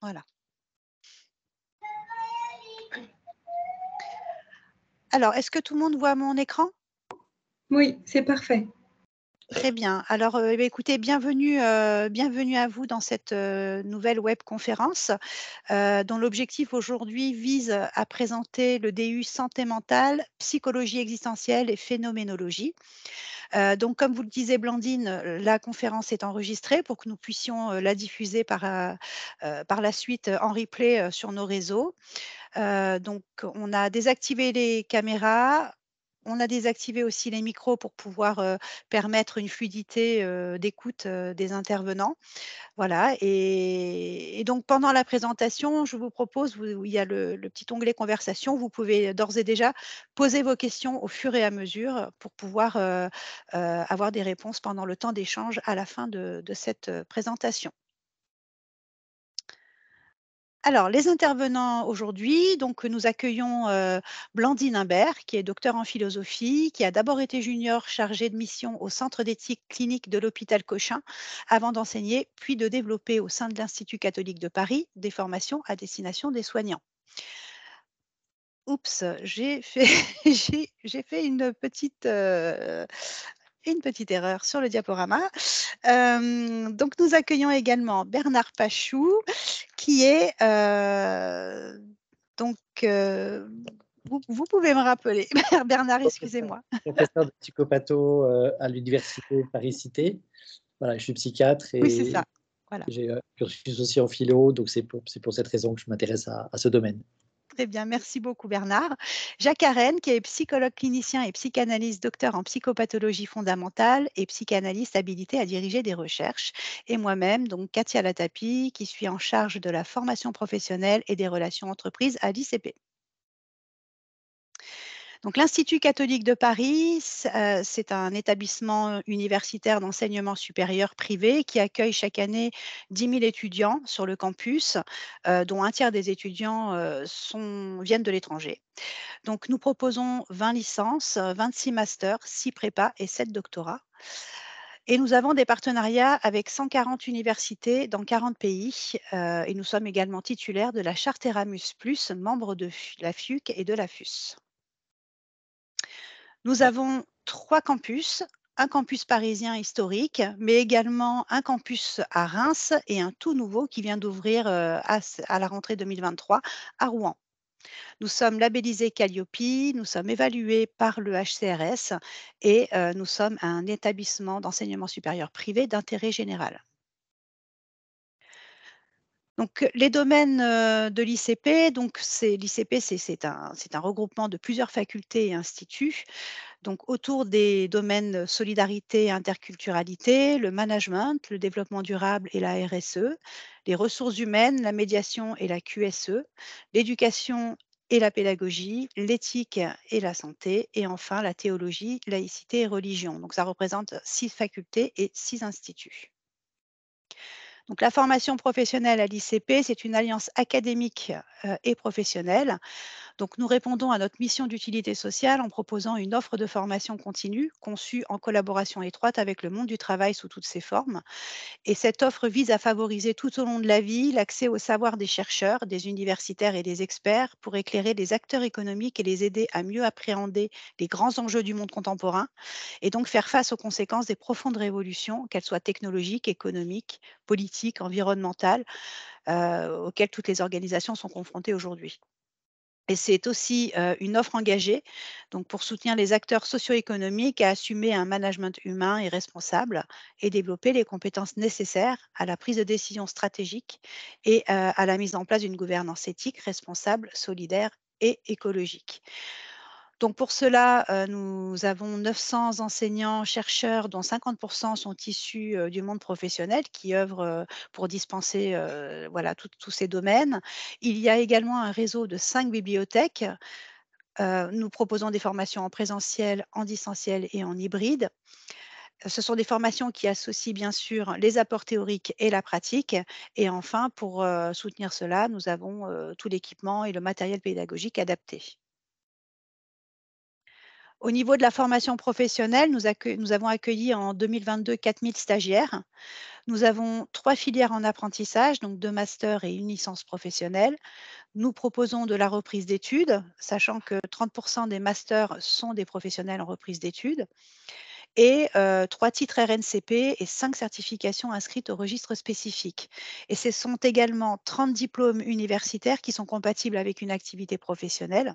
Voilà. Alors, est-ce que tout le monde voit mon écran? Oui, c'est parfait. Très bien. Alors, bah, écoutez, bienvenue à vous dans cette, nouvelle webconférence, dont l'objectif aujourd'hui vise à présenter le DU santé mentale, psychologie existentielle et phénoménologie. Donc comme vous le disiez Blandine, la conférence est enregistrée pour que nous puissions, la diffuser par la suite, en replay, sur nos réseaux. Donc on a désactivé les caméras, on a désactivé aussi les micros pour pouvoir, permettre une fluidité, d'écoute, des intervenants. Voilà et donc pendant la présentation, je vous propose, où il y a le petit onglet conversation, vous pouvez d'ores et déjà poser vos questions au fur et à mesure pour pouvoir, avoir des réponses pendant le temps d'échange à la fin de cette, présentation. Alors, les intervenants aujourd'hui, donc nous accueillons, Blandine Imbert, qui est docteure en philosophie, qui a d'abord été junior chargée de mission au centre d'éthique clinique de l'hôpital Cochin, avant d'enseigner, puis de développer au sein de l'Institut catholique de Paris des formations à destination des soignants. Oups, j'ai fait j'ai fait une petite erreur sur le diaporama. Donc nous accueillons également Bernard Pachou qui est, donc, vous pouvez me rappeler? Bernard, Professeur excusez-moi. professeur de psychopatho, à l'université Paris-Cité. Voilà, je suis psychiatre Oui, c'est et ça. Voilà. j'ai un cursus aussi en philo, donc c'est pour cette raison que je m'intéresse à ce domaine. Très bien, merci beaucoup Bernard. Jacques Arène, qui est psychologue clinicien et psychanalyste, docteur en psychopathologie fondamentale et psychanalyste habilité à diriger des recherches. Et moi-même, donc Katia Latapi, qui suis en charge de la formation professionnelle et des relations entreprises à l'ICP. Donc l'Institut catholique de Paris, c'est un établissement universitaire d'enseignement supérieur privé qui accueille chaque année 10 000 étudiants sur le campus, dont un tiers des étudiants, viennent de l'étranger. Donc nous proposons 20 licences, 26 masters, 6 prépas et 7 doctorats. Et nous avons des partenariats avec 140 universités dans 40 pays, et nous sommes également titulaires de la charte Erasmus+, membre de la FUC et de la FUS. Nous avons 3 campus, un campus parisien historique, mais également un campus à Reims et un tout nouveau qui vient d'ouvrir, à la rentrée 2023 à Rouen. Nous sommes labellisés Qualiopi, nous sommes évalués par le HCRS et nous sommes un établissement d'enseignement supérieur privé d'intérêt général. Donc, les domaines, de l'ICP, donc l'ICP, c'est un regroupement de plusieurs facultés et instituts. Donc autour des domaines solidarité et interculturalité, le management, le développement durable et la RSE, les ressources humaines, la médiation et la QSE, l'éducation et la pédagogie, l'éthique et la santé, et enfin la théologie, laïcité et religion. Donc ça représente 6 facultés et 6 instituts. Donc la formation professionnelle à l'ICP, c'est une alliance académique et professionnelle. Donc, nous répondons à notre mission d'utilité sociale en proposant une offre de formation continue conçue en collaboration étroite avec le monde du travail sous toutes ses formes. Et cette offre vise à favoriser tout au long de la vie l'accès au savoir des chercheurs, des universitaires et des experts pour éclairer les acteurs économiques et les aider à mieux appréhender les grands enjeux du monde contemporain et donc faire face aux conséquences des profondes révolutions, qu'elles soient technologiques, économiques, politiques, environnementales, auxquelles toutes les organisations sont confrontées aujourd'hui. Et c'est aussi, une offre engagée, donc pour soutenir les acteurs socio-économiques à assumer un management humain et responsable et développer les compétences nécessaires à la prise de décision stratégique et à la mise en place d'une gouvernance éthique, responsable, solidaire et écologique. Donc pour cela, nous avons 900 enseignants, chercheurs dont 50 sont issus, du monde professionnel qui œuvrent, pour dispenser, voilà, tous ces domaines. Il y a également un réseau de 5 bibliothèques. Nous proposons des formations en présentiel, en distanciel et en hybride. Ce sont des formations qui associent bien sûr les apports théoriques et la pratique et enfin pour, soutenir cela, nous avons, tout l'équipement et le matériel pédagogique adapté. Au niveau de la formation professionnelle, nous avons accueilli en 2022 4000 stagiaires. Nous avons 3 filières en apprentissage, donc 2 masters et une licence professionnelle. Nous proposons de la reprise d'études, sachant que 30% des masters sont des professionnels en reprise d'études, et 3 titres RNCP et 5 certifications inscrites au registre spécifique. Et ce sont également 30 diplômes universitaires qui sont compatibles avec une activité professionnelle.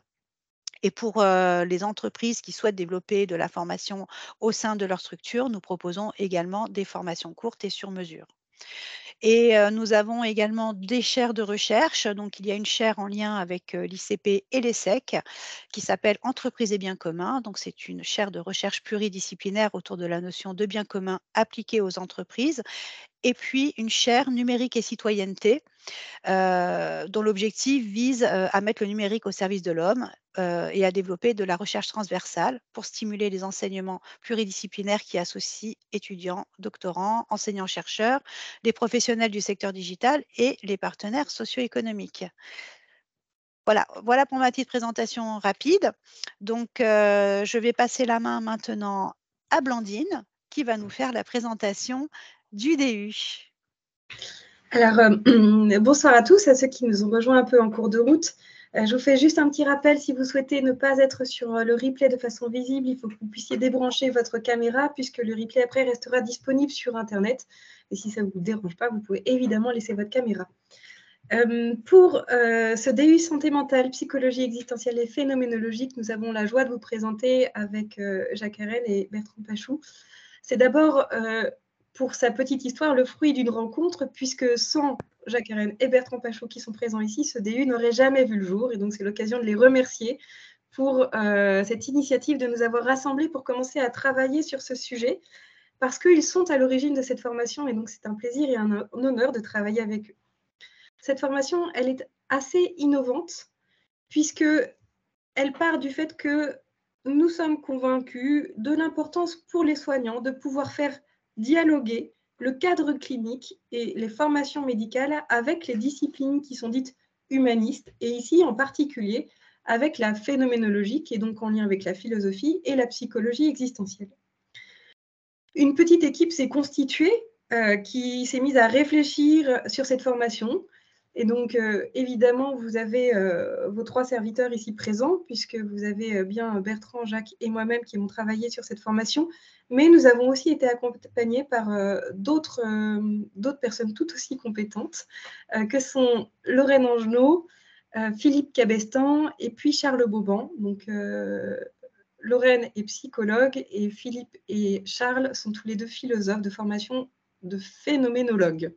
Et pour les entreprises qui souhaitent développer de la formation au sein de leur structure, nous proposons également des formations courtes et sur mesure. Et nous avons également des chaires de recherche. Donc, il y a une chaire en lien avec l'ICP et l'ESSEC qui s'appelle Entreprises et biens communs. Donc, c'est une chaire de recherche pluridisciplinaire autour de la notion de biens communs appliquée aux entreprises. Et puis, une chaire numérique et citoyenneté dont l'objectif vise à mettre le numérique au service de l'homme et à développer de la recherche transversale pour stimuler les enseignements pluridisciplinaires qui associent étudiants, doctorants, enseignants-chercheurs, les professionnels du secteur digital et les partenaires socio-économiques. Voilà pour ma petite présentation rapide. Donc, je vais passer la main maintenant à Blandine qui va nous faire la présentation du DU. Alors, bonsoir à tous, à ceux qui nous ont rejoints un peu en cours de route. Je vous fais juste un petit rappel, si vous souhaitez ne pas être sur le replay de façon visible, il faut que vous puissiez débrancher votre caméra puisque le replay après restera disponible sur Internet. Et si ça ne vous dérange pas, vous pouvez évidemment laisser votre caméra. Pour ce DU santé mentale, psychologie existentielle et phénoménologique, nous avons la joie de vous présenter avec Jacques Arène et Bertrand Pachou. C'est d'abord, pour sa petite histoire, le fruit d'une rencontre, puisque sans Jacques Arène et Bertrand Pachou qui sont présents ici, ce DU n'aurait jamais vu le jour. Et donc, c'est l'occasion de les remercier pour cette initiative de nous avoir rassemblés pour commencer à travailler sur ce sujet, parce qu'ils sont à l'origine de cette formation. Et donc, c'est un plaisir et un honneur de travailler avec eux. Cette formation, elle est assez innovante, puisqu'elle part du fait que nous sommes convaincus de l'importance pour les soignants de pouvoir faire dialoguer le cadre clinique et les formations médicales avec les disciplines qui sont dites humanistes, et ici en particulier avec la phénoménologie, qui est donc en lien avec la philosophie et la psychologie existentielle. Une petite équipe s'est constituée qui s'est mise à réfléchir sur cette formation. Et donc, évidemment, vous avez vos 3 serviteurs ici présents, puisque vous avez bien Bertrand, Jacques et moi-même qui avons travaillé sur cette formation. Mais nous avons aussi été accompagnés par d'autres personnes tout aussi compétentes, que sont Lorraine Angenot, Philippe Cabestan et puis Charles Bauban. Donc, Lorraine est psychologue et Philippe et Charles sont tous les deux philosophes de formation de phénoménologues.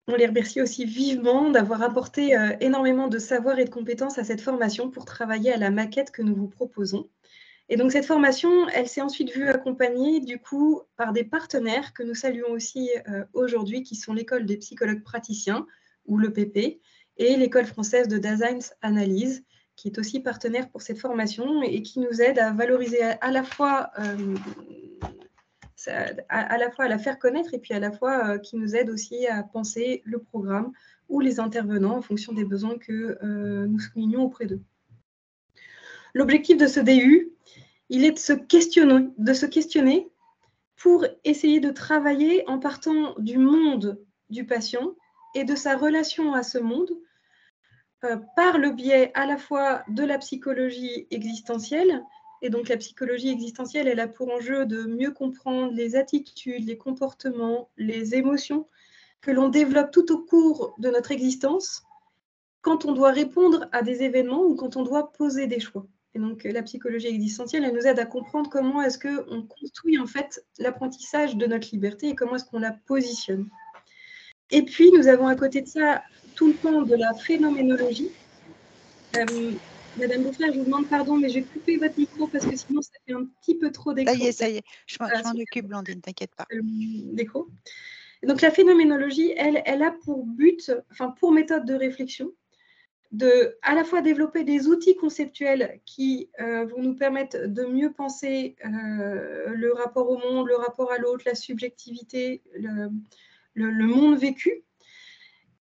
On les remercie aussi vivement d'avoir apporté énormément de savoir et de compétences à cette formation pour travailler à la maquette que nous vous proposons. Et donc cette formation, elle s'est ensuite vue accompagnée du coup par des partenaires que nous saluons aussi aujourd'hui, qui sont l'école des psychologues praticiens, ou l'EPP, et l'école française de Design Analyse, qui est aussi partenaire pour cette formation et qui nous aide à valoriser à la fois à la faire connaître et puis à la fois qui nous aide aussi à penser le programme ou les intervenants en fonction des besoins que nous soulignons auprès d'eux. L'objectif de ce DU, il est de se questionner pour essayer de travailler en partant du monde du patient et de sa relation à ce monde par le biais à la fois de la psychologie existentielle. Et donc, la psychologie existentielle, elle a pour enjeu de mieux comprendre les attitudes, les comportements, les émotions que l'on développe tout au cours de notre existence quand on doit répondre à des événements ou quand on doit poser des choix. Et donc, la psychologie existentielle, elle nous aide à comprendre comment est-ce qu'on construit en fait l'apprentissage de notre liberté et comment est-ce qu'on la positionne. Et puis, nous avons à côté de ça tout le pan de la phénoménologie. Madame Beaufrère, je vous demande pardon, mais je vais couper votre micro parce que sinon, ça fait un petit peu trop d'écho. Ça y est, je m'en occupe, Blandine, t'inquiète pas. L'écho. Donc, la phénoménologie, elle a pour but, pour méthode de réflexion, de à la fois développer des outils conceptuels qui vont nous permettre de mieux penser le rapport au monde, le rapport à l'autre, la subjectivité, le monde vécu,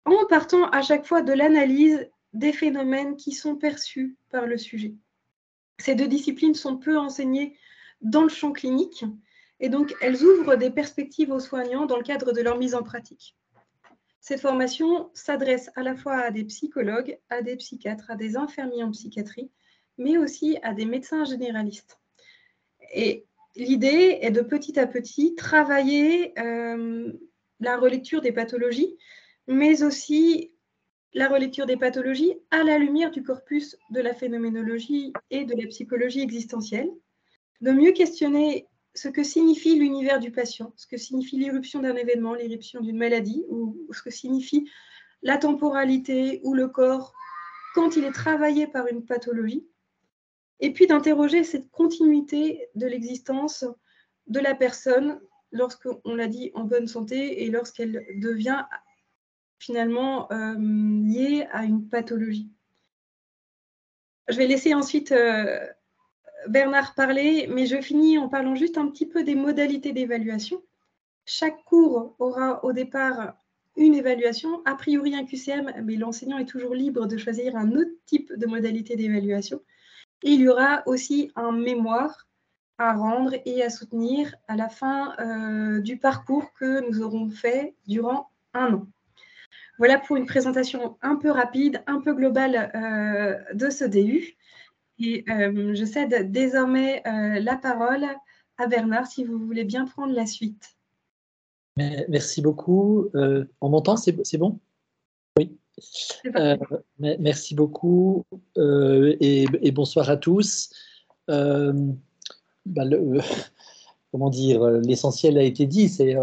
en partant à chaque fois de l'analyse des phénomènes qui sont perçus par le sujet. Ces deux disciplines sont peu enseignées dans le champ clinique et donc elles ouvrent des perspectives aux soignants dans le cadre de leur mise en pratique. Cette formation s'adresse à la fois à des psychologues, à des psychiatres, à des infirmiers en psychiatrie, mais aussi à des médecins généralistes. Et l'idée est de petit à petit travailler la relecture des pathologies, mais aussi la relecture des pathologies à la lumière du corpus de la phénoménologie et de la psychologie existentielle, de mieux questionner ce que signifie l'univers du patient, ce que signifie l'irruption d'un événement, l'irruption d'une maladie, ou ce que signifie la temporalité ou le corps quand il est travaillé par une pathologie, et puis d'interroger cette continuité de l'existence de la personne lorsqu'on l'a dit en bonne santé et lorsqu'elle devient finalement liée à une pathologie. Je vais laisser ensuite Bernard parler, mais je finis en parlant juste un petit peu des modalités d'évaluation. Chaque cours aura au départ une évaluation, a priori un QCM, mais l'enseignant est toujours libre de choisir un autre type de modalité d'évaluation. Et il y aura aussi un mémoire à rendre et à soutenir à la fin du parcours que nous aurons fait durant 1 an. Voilà pour une présentation un peu rapide, un peu globale de ce DU. Et je cède désormais la parole à Bernard, si vous voulez bien prendre la suite. Merci beaucoup. On m'entend, c'est bon? Oui. Merci beaucoup et bonsoir à tous. Comment dire, l'essentiel a été dit, c'est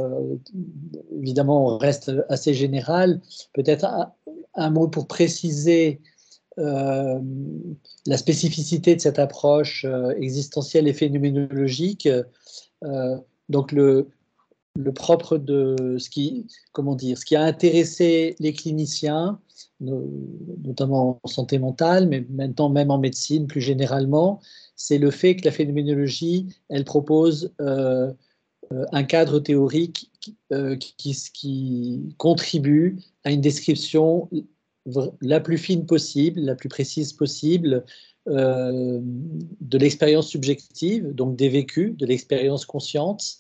évidemment on reste assez général. Peut-être un mot pour préciser la spécificité de cette approche existentielle et phénoménologique. Donc le propre de ce qui a intéressé les cliniciens, notamment en santé mentale, mais maintenant même en médecine plus généralement, c'est le fait que la phénoménologie, elle propose un cadre théorique qui contribue à une description la plus fine possible, la plus précise possible de l'expérience subjective, donc des vécus, de l'expérience consciente.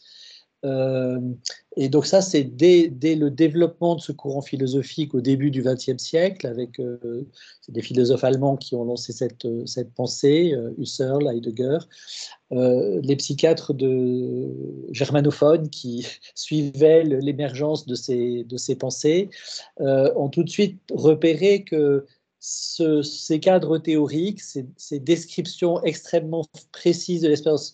Et donc ça, c'est dès le développement de ce courant philosophique au début du XXe siècle, avec des philosophes allemands qui ont lancé cette pensée, Husserl, Heidegger, les psychiatres germanophones qui suivaient l'émergence de ces pensées ont tout de suite repéré que ces cadres théoriques, ces descriptions extrêmement précises de l'expérience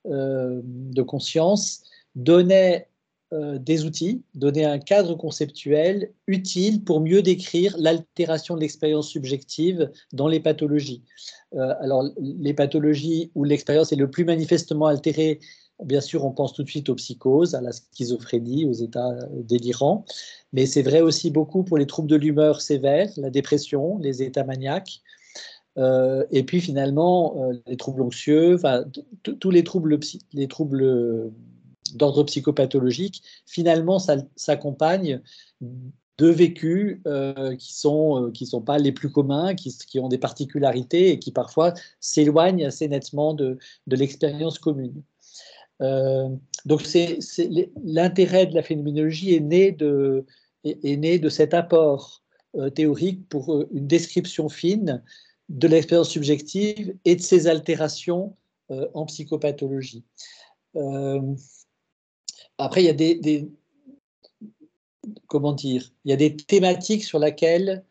de conscience, donnaient des outils, donnaient un cadre conceptuel utile pour mieux décrire l'altération de l'expérience subjective dans les pathologies. Alors, les pathologies où l'expérience est le plus manifestement altérée, bien sûr, on pense tout de suite aux psychoses, à la schizophrénie, aux états délirants, mais c'est vrai aussi beaucoup pour les troubles de l'humeur sévères, la dépression, les états maniaques, et puis finalement, les troubles anxieux, enfin, tous les troubles d'ordre psychopathologique, finalement, ça s'accompagne de vécus qui sont pas les plus communs, qui ont des particularités et qui parfois s'éloignent assez nettement de l'expérience commune. Donc l'intérêt de la phénoménologie est né de cet apport théorique pour une description fine de l'expérience subjective et de ses altérations en psychopathologie. Après, il y a il y a des thématiques sur lesquelles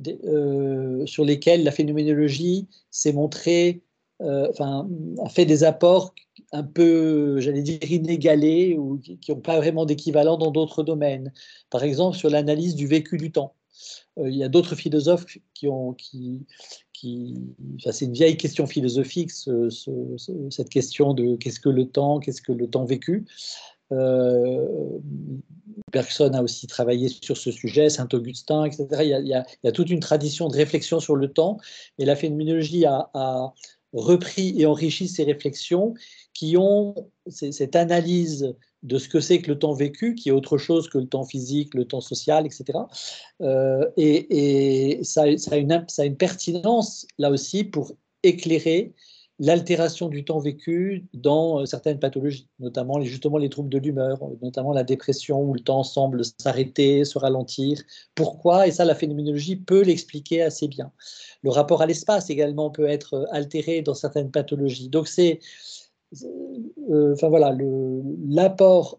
la phénoménologie s'est montrée, a fait des apports un peu, j'allais dire, inégalés ou qui n'ont pas vraiment d'équivalent dans d'autres domaines. Par exemple, sur l'analyse du vécu du temps. Il y a d'autres philosophes c'est une vieille question philosophique, cette question de qu'est-ce que le temps vécu. Bergson a aussi travaillé sur ce sujet, Saint-Augustin, etc. Il y a toute une tradition de réflexion sur le temps, et la phénoménologie a repris et enrichi ces réflexions qui ont cette analyse de ce que c'est que le temps vécu, qui est autre chose que le temps physique, le temps social, etc. Et ça a une pertinence, là aussi, pour éclairer l'altération du temps vécu dans certaines pathologies, notamment justement les troubles de l'humeur, notamment la dépression où le temps semble s'arrêter, se ralentir. Pourquoi? Et ça, la phénoménologie peut l'expliquer assez bien. Le rapport à l'espace également peut être altéré dans certaines pathologies. Donc enfin voilà, l'apport,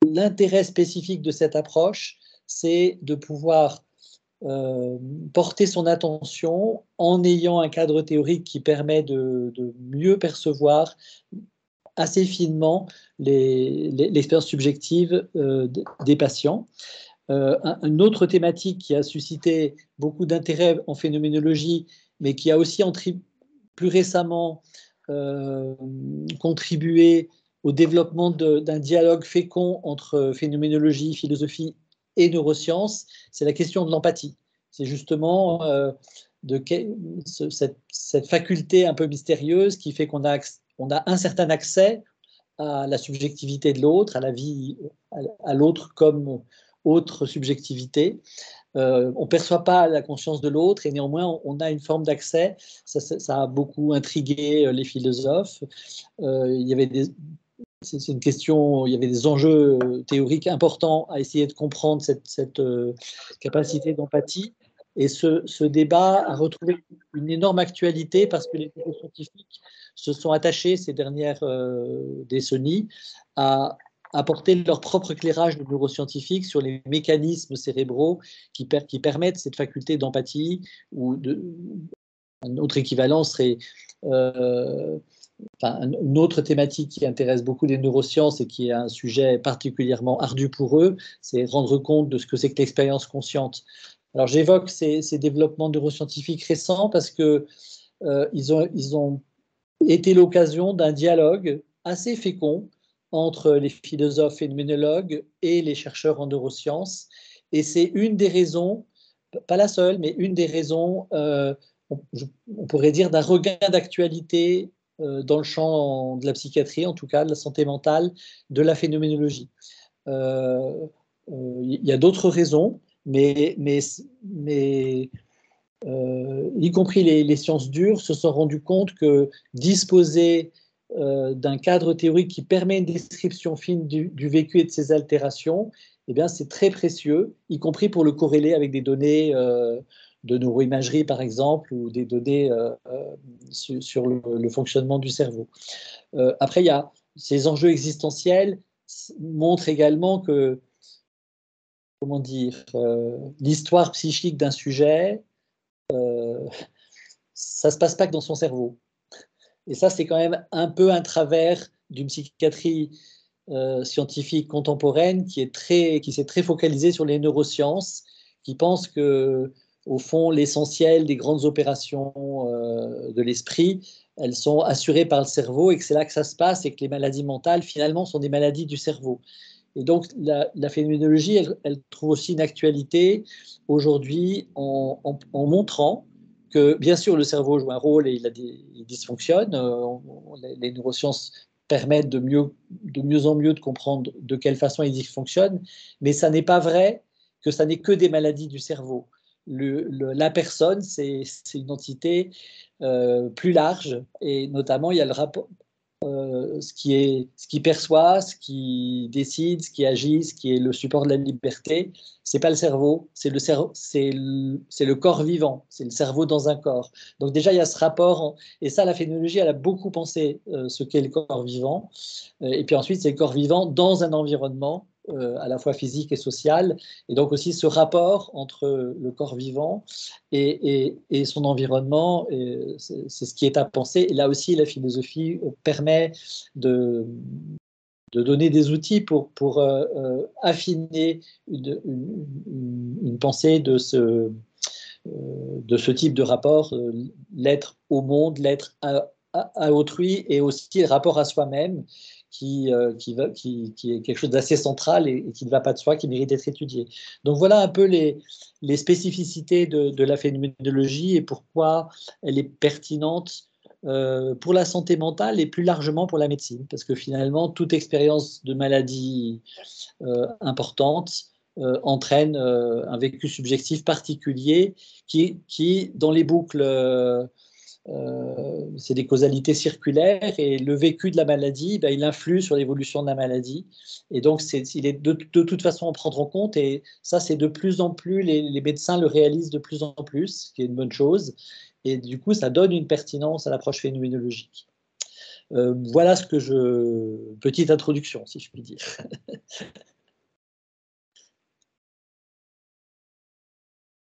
l'intérêt spécifique de cette approche, c'est de pouvoir porter son attention en ayant un cadre théorique qui permet de mieux percevoir assez finement l'expérience subjective des patients. Une autre thématique qui a suscité beaucoup d'intérêt en phénoménologie, mais qui a aussi plus récemment contribué au développement d'un dialogue fécond entre phénoménologie, philosophie et neurosciences, c'est la question de l'empathie. C'est justement cette faculté un peu mystérieuse qui fait qu'on a un certain accès à la subjectivité de l'autre, à la vie, à l'autre comme autre subjectivité. On ne perçoit pas la conscience de l'autre et néanmoins on a une forme d'accès. Ça a beaucoup intrigué les philosophes. Il y avait c'est une question, il y avait des enjeux théoriques importants à essayer de comprendre cette capacité d'empathie. Et ce débat a retrouvé une énorme actualité parce que les neuroscientifiques se sont attachés ces dernières décennies à apporter leur propre éclairage de neuroscientifiques sur les mécanismes cérébraux qui permettent cette faculté d'empathie. Un autre équivalent serait une autre thématique qui intéresse beaucoup les neurosciences et qui est un sujet particulièrement ardu pour eux, c'est rendre compte de ce que c'est que l'expérience consciente. Alors j'évoque ces développements neuroscientifiques récents parce que ils ont été l'occasion d'un dialogue assez fécond entre les philosophes phénoménologues et les chercheurs en neurosciences. Et c'est une des raisons, pas la seule, mais une des raisons, on pourrait dire, d'un regain d'actualité dans le champ de la psychiatrie, en tout cas de la santé mentale, de la phénoménologie. Il y a d'autres raisons, mais y compris les sciences dures, se sont rendus compte que disposer d'un cadre théorique qui permet une description fine du vécu et de ses altérations, eh bien, c'est très précieux, y compris pour le corréler avec des données de neuroimagerie, par exemple, ou des données sur le fonctionnement du cerveau. Après, il y a ces enjeux existentiels montrent également que, comment dire, l'histoire psychique d'un sujet, ça ne se passe pas que dans son cerveau. Et ça, c'est quand même un peu un travers d'une psychiatrie scientifique contemporaine qui s'est très focalisée sur les neurosciences, qui pense que, au fond, l'essentiel des grandes opérations de l'esprit, elles sont assurées par le cerveau et que c'est là que ça se passe et que les maladies mentales, finalement, sont des maladies du cerveau. Et donc, la phénoménologie, elle trouve aussi une actualité aujourd'hui en montrant que, bien sûr, le cerveau joue un rôle et il dysfonctionne. Les neurosciences permettent de mieux en mieux de comprendre de quelle façon il dysfonctionne, mais ça n'est pas vrai que ça n'est que des maladies du cerveau. La personne, c'est une entité plus large, et notamment, il y a le rapport, ce qui perçoit, ce qui décide, ce qui agit, ce qui est le support de la liberté, c'est pas le cerveau, c'est le corps vivant, c'est le cerveau dans un corps. Donc déjà il y a ce rapport, et ça la phénoménologie elle a beaucoup pensé ce qu'est le corps vivant, et puis ensuite c'est le corps vivant dans un environnement à la fois physique et social, et donc aussi ce rapport entre le corps vivant et son environnement, c'est ce qui est à penser. Et là aussi, la philosophie permet de donner des outils pour affiner une pensée de ce type de rapport, l'être au monde, l'être à autrui, et aussi le rapport à soi-même, qui est quelque chose d'assez central et qui ne va pas de soi, qui mérite d'être étudié. Donc voilà un peu les spécificités de la phénoménologie et pourquoi elle est pertinente pour la santé mentale et plus largement pour la médecine, parce que finalement, toute expérience de maladie importante entraîne un vécu subjectif particulier qui dans les boucles c'est des causalités circulaires et le vécu de la maladie, ben, il influe sur l'évolution de la maladie. Et donc, il est de toute façon à prendre en compte. Et ça, c'est de plus en plus, les médecins le réalisent de plus en plus, ce qui est une bonne chose. Et du coup, ça donne une pertinence à l'approche phénoménologique. Voilà ce que petite introduction, si je puis dire.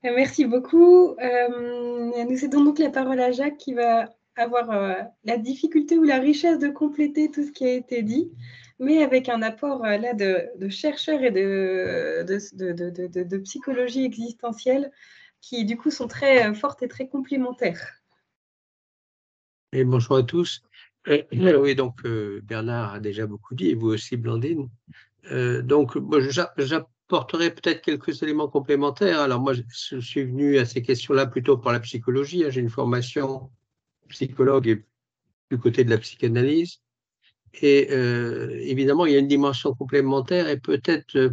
Merci beaucoup. Nous cédons donc la parole à Jacques qui va avoir la difficulté ou la richesse de compléter tout ce qui a été dit, mais avec un apport là de chercheurs et de psychologie existentielle qui du coup sont très fortes et très complémentaires. Et bonjour à tous. Oui, donc Bernard a déjà beaucoup dit, et vous aussi, Blandine. Donc, moi, j'apporterai peut-être quelques éléments complémentaires. Alors, moi, je suis venu à ces questions-là plutôt par la psychologie. J'ai une formation psychologue et du côté de la psychanalyse. Et évidemment, il y a une dimension complémentaire et peut-être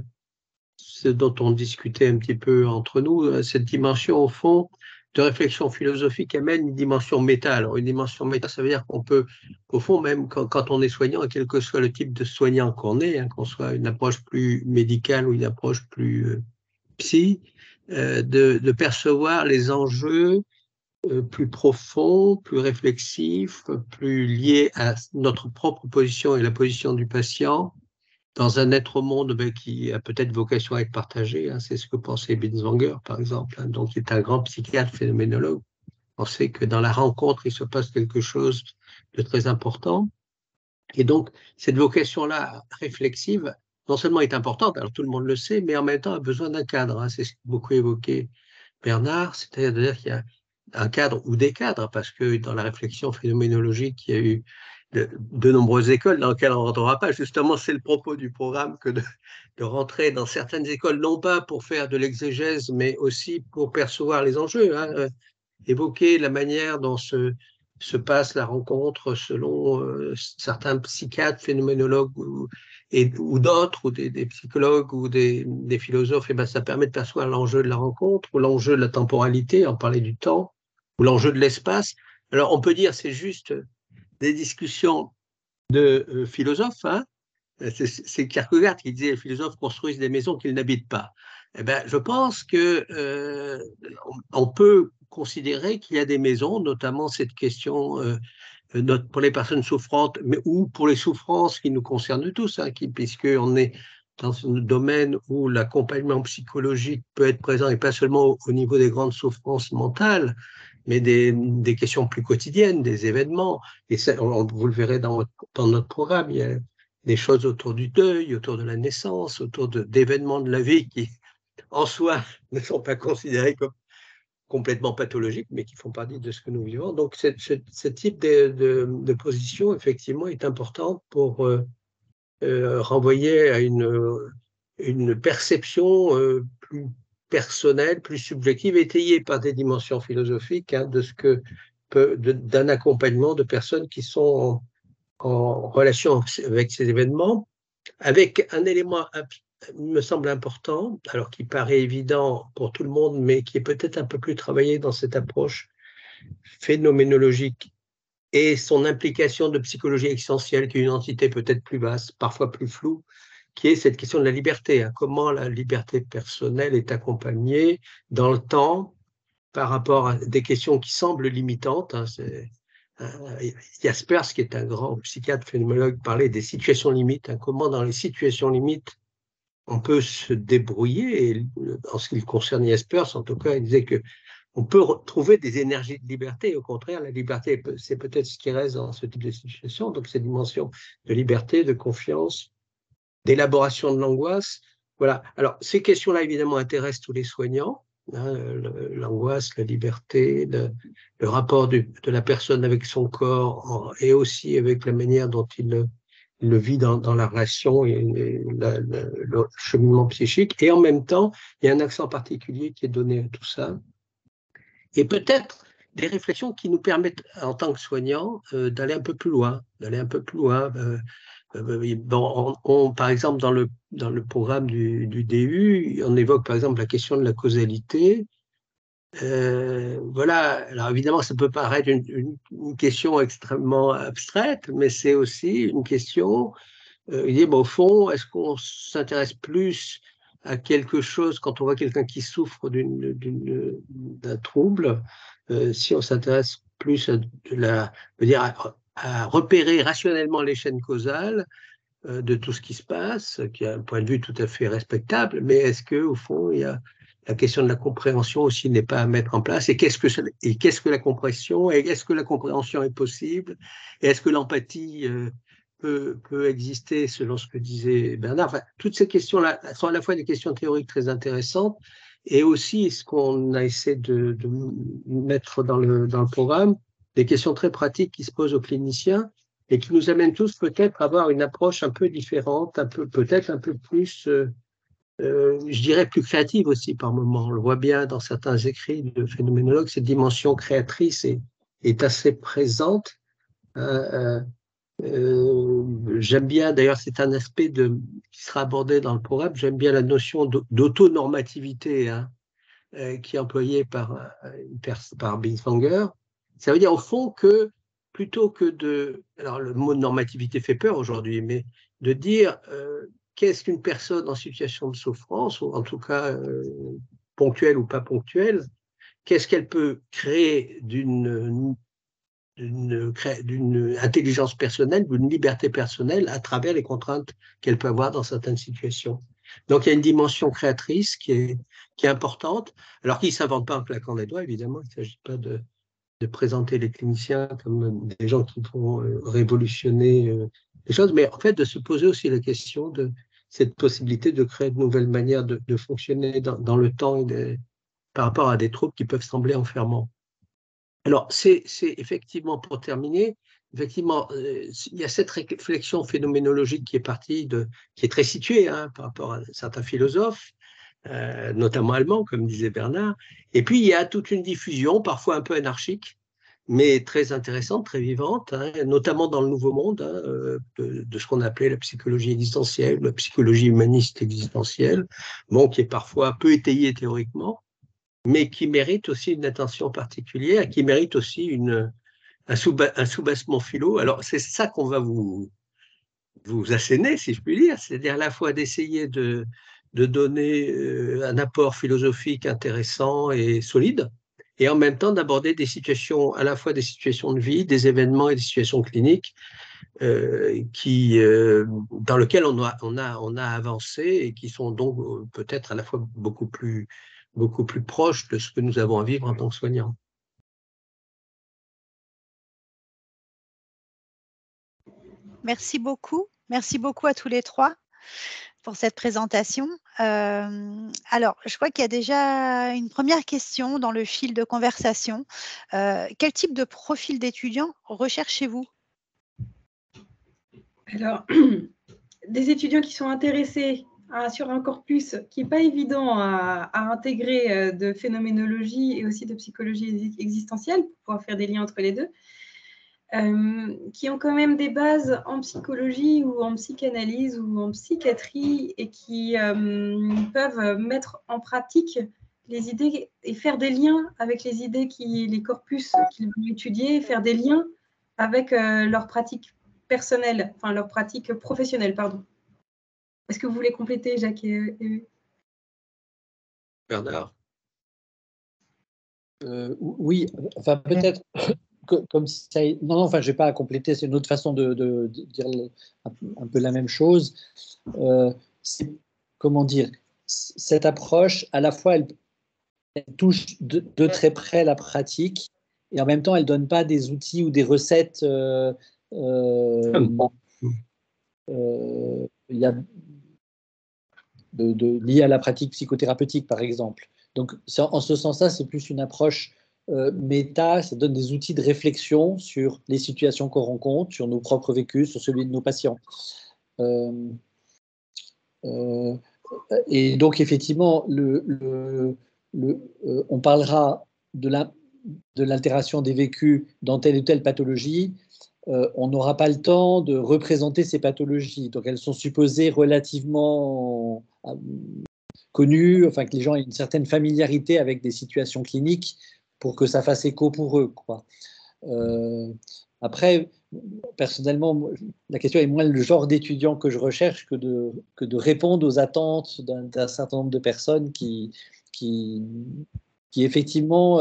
ce dont on discutait un petit peu entre nous, cette dimension, au fond, de réflexion philosophique amène une dimension méta. Alors, une dimension méta, ça veut dire qu'on peut, au fond, même quand on est soignant, et quel que soit le type de soignant qu'on est, hein, qu'on soit une approche plus médicale ou une approche plus psy, de percevoir les enjeux plus profonds, plus réflexifs, plus liés à notre propre position et la position du patient, dans un être au monde qui a peut-être vocation à être partagé. Hein, c'est ce que pensait Binswanger, par exemple, hein, donc il est un grand psychiatre phénoménologue. On sait que dans la rencontre, il se passe quelque chose de très important. Et donc, cette vocation-là réflexive, non seulement est importante, alors tout le monde le sait, mais en même temps a besoin d'un cadre. Hein, c'est ce que beaucoup évoqué Bernard, c'est-à-dire qu'il y a un cadre ou des cadres, parce que dans la réflexion phénoménologique, il y a eu de nombreuses écoles dans lesquelles on ne rentrera pas. Justement, c'est le propos du programme que de rentrer dans certaines écoles, non pas pour faire de l'exégèse, mais aussi pour percevoir les enjeux, hein, évoquer la manière dont se passe la rencontre selon certains psychiatres, phénoménologues ou d'autres, ou des psychologues ou des philosophes. Et ben, ça permet de percevoir l'enjeu de la rencontre, ou l'enjeu de la temporalité, en parler du temps, ou l'enjeu de l'espace. Alors, on peut dire c'est juste des discussions de philosophes, hein. C'est Kierkegaard qui disait les philosophes construisent des maisons qu'ils n'habitent pas. Eh ben, je pense que on peut considérer qu'il y a des maisons, notamment cette question pour les personnes souffrantes, mais ou pour les souffrances qui nous concernent tous, hein, puisqu'on est dans un domaine où l'accompagnement psychologique peut être présent, et pas seulement au niveau des grandes souffrances mentales, mais des questions plus quotidiennes, des événements. Et ça, vous le verrez dans notre programme, il y a des choses autour du deuil, autour de la naissance, autour d'événements de la vie qui, en soi, ne sont pas considérés comme complètement pathologiques, mais qui font partie de ce que nous vivons. Donc, ce type de position, effectivement, est important pour renvoyer à une perception plus personnelle, plus subjective, étayée par des dimensions philosophiques, hein, de ce que d'un accompagnement de personnes qui sont en relation avec ces événements, avec un élément, il me semble important, alors qui paraît évident pour tout le monde, mais qui est peut-être un peu plus travaillé dans cette approche phénoménologique et son implication de psychologie existentielle, qui est une entité peut-être plus vaste, parfois plus floue, qui est cette question de la liberté. Hein, comment la liberté personnelle est accompagnée dans le temps par rapport à des questions qui semblent limitantes. Hein, Jaspers, qui est un grand psychiatre phénoménologue, parlait des situations limites. Hein, comment dans les situations limites on peut se débrouiller. Et en ce qui concerne Jaspers, en tout cas, il disait que on peut trouver des énergies de liberté. Au contraire, la liberté, c'est peut-être ce qui reste dans ce type de situation. Donc, ces dimensions de liberté, de confiance, d'élaboration de l'angoisse. Voilà. Alors, ces questions-là, évidemment, intéressent tous les soignants. Hein, l'angoisse, la liberté, le rapport de la personne avec son corps et aussi avec la manière dont il le vit dans la relation et le cheminement psychique. Et en même temps, il y a un accent particulier qui est donné à tout ça. Et peut-être des réflexions qui nous permettent, en tant que soignants, d'aller un peu plus loin, par exemple, dans le programme du DU, on évoque par exemple la question de la causalité. Voilà, alors évidemment, ça peut paraître une question extrêmement abstraite, mais c'est aussi une question, il dit, bon, au fond, est-ce qu'on s'intéresse plus à quelque chose quand on voit quelqu'un qui souffre d'un trouble, si on s'intéresse plus à repérer rationnellement les chaînes causales de tout ce qui se passe, qui est un point de vue tout à fait respectable, mais est-ce qu'au fond, il y a la question de la compréhension aussi n'est pas à mettre en place, et qu'est-ce que la compréhension, et est-ce que la compréhension est possible, et est-ce que l'empathie peut exister selon ce que disait Bernard. Enfin, toutes ces questions-là sont à la fois des questions théoriques très intéressantes, et aussi ce qu'on a essayé de mettre dans le programme, des questions très pratiques qui se posent aux cliniciens, et qui nous amènent tous peut-être à avoir une approche un peu différente, peut-être un peu plus, je dirais plus créative aussi par moment. On le voit bien dans certains écrits de phénoménologues, cette dimension créatrice est assez présente. J'aime bien, d'ailleurs, c'est un aspect qui sera abordé dans le programme, j'aime bien la notion d'autonormativité qui est employée par Binswanger. Ça veut dire au fond que plutôt que alors le mot normativité fait peur aujourd'hui, mais de dire qu'est-ce qu'une personne en situation de souffrance, ou en tout cas ponctuelle ou pas ponctuelle, qu'est-ce qu'elle peut créer d'une intelligence personnelle, d'une liberté personnelle à travers les contraintes qu'elle peut avoir dans certaines situations. Donc il y a une dimension créatrice qui est importante, alors qui ne s'invente pas en claquant des doigts, évidemment. Il ne s'agit pas de présenter les cliniciens comme des gens qui vont révolutionner les choses, mais en fait de se poser aussi la question de cette possibilité de créer de nouvelles manières de fonctionner dans le temps par rapport à des troubles qui peuvent sembler enfermants. Alors, c'est effectivement, pour terminer, effectivement, il y a cette réflexion phénoménologique qui est très située par rapport à certains philosophes, notamment allemands, comme disait Bernard. Et puis, il y a toute une diffusion, parfois un peu anarchique, mais très intéressante, très vivante, notamment dans le Nouveau Monde, de ce qu'on appelait la psychologie existentielle, la psychologie humaniste existentielle, bon, qui est parfois peu étayée théoriquement, mais qui mérite aussi une attention particulière, qui mérite aussi un soubassement philo. Alors, c'est ça qu'on va vous asséner, si je puis dire, c'est-à-dire à la fois d'essayer de donner un apport philosophique intéressant et solide, et en même temps d'aborder des situations, à la fois des situations de vie, des événements et des situations cliniques dans lesquelles on a avancé et qui sont donc peut-être à la fois beaucoup plus proche de ce que nous avons à vivre en tant que soignants. Merci beaucoup. Merci beaucoup à tous les trois pour cette présentation. Alors, je crois qu'il y a déjà une première question dans le fil de conversation. Quel type de profil d'étudiant recherchez-vous? Alors, des étudiants qui sont intéressés sur un corpus qui n'est pas évident à intégrer de phénoménologie et aussi de psychologie existentielle pour pouvoir faire des liens entre les deux, qui ont quand même des bases en psychologie ou en psychanalyse ou en psychiatrie et qui peuvent mettre en pratique les idées et faire des liens avec les idées, les corpus qu'ils vont étudier, faire des liens avec leur pratique personnelle, enfin leur pratique professionnelle, pardon. Est-ce que vous voulez compléter, Jacques et Bernard? Oui, enfin peut-être comme ça. Non, enfin, je n'ai pas à compléter, c'est une autre façon de dire un peu la même chose. Comment dire, cette approche, à la fois, elle touche de très près la pratique, et en même temps, elle ne donne pas des outils ou des recettes. Il y a liées à la pratique psychothérapeutique, par exemple. Donc, en ce sens-là, c'est plus une approche méta, ça donne des outils de réflexion sur les situations qu'on rencontre, sur nos propres vécus, sur celui de nos patients. Et donc, effectivement, on parlera de l'altération des vécus dans telle ou telle pathologie. On n'aura pas le temps de représenter ces pathologies. Donc, elles sont supposées relativement connus, enfin que les gens aient une certaine familiarité avec des situations cliniques pour que ça fasse écho pour eux, quoi. Après, personnellement, la question est moins le genre d'étudiant que je recherche que de répondre aux attentes d'un certain nombre de personnes qui effectivement,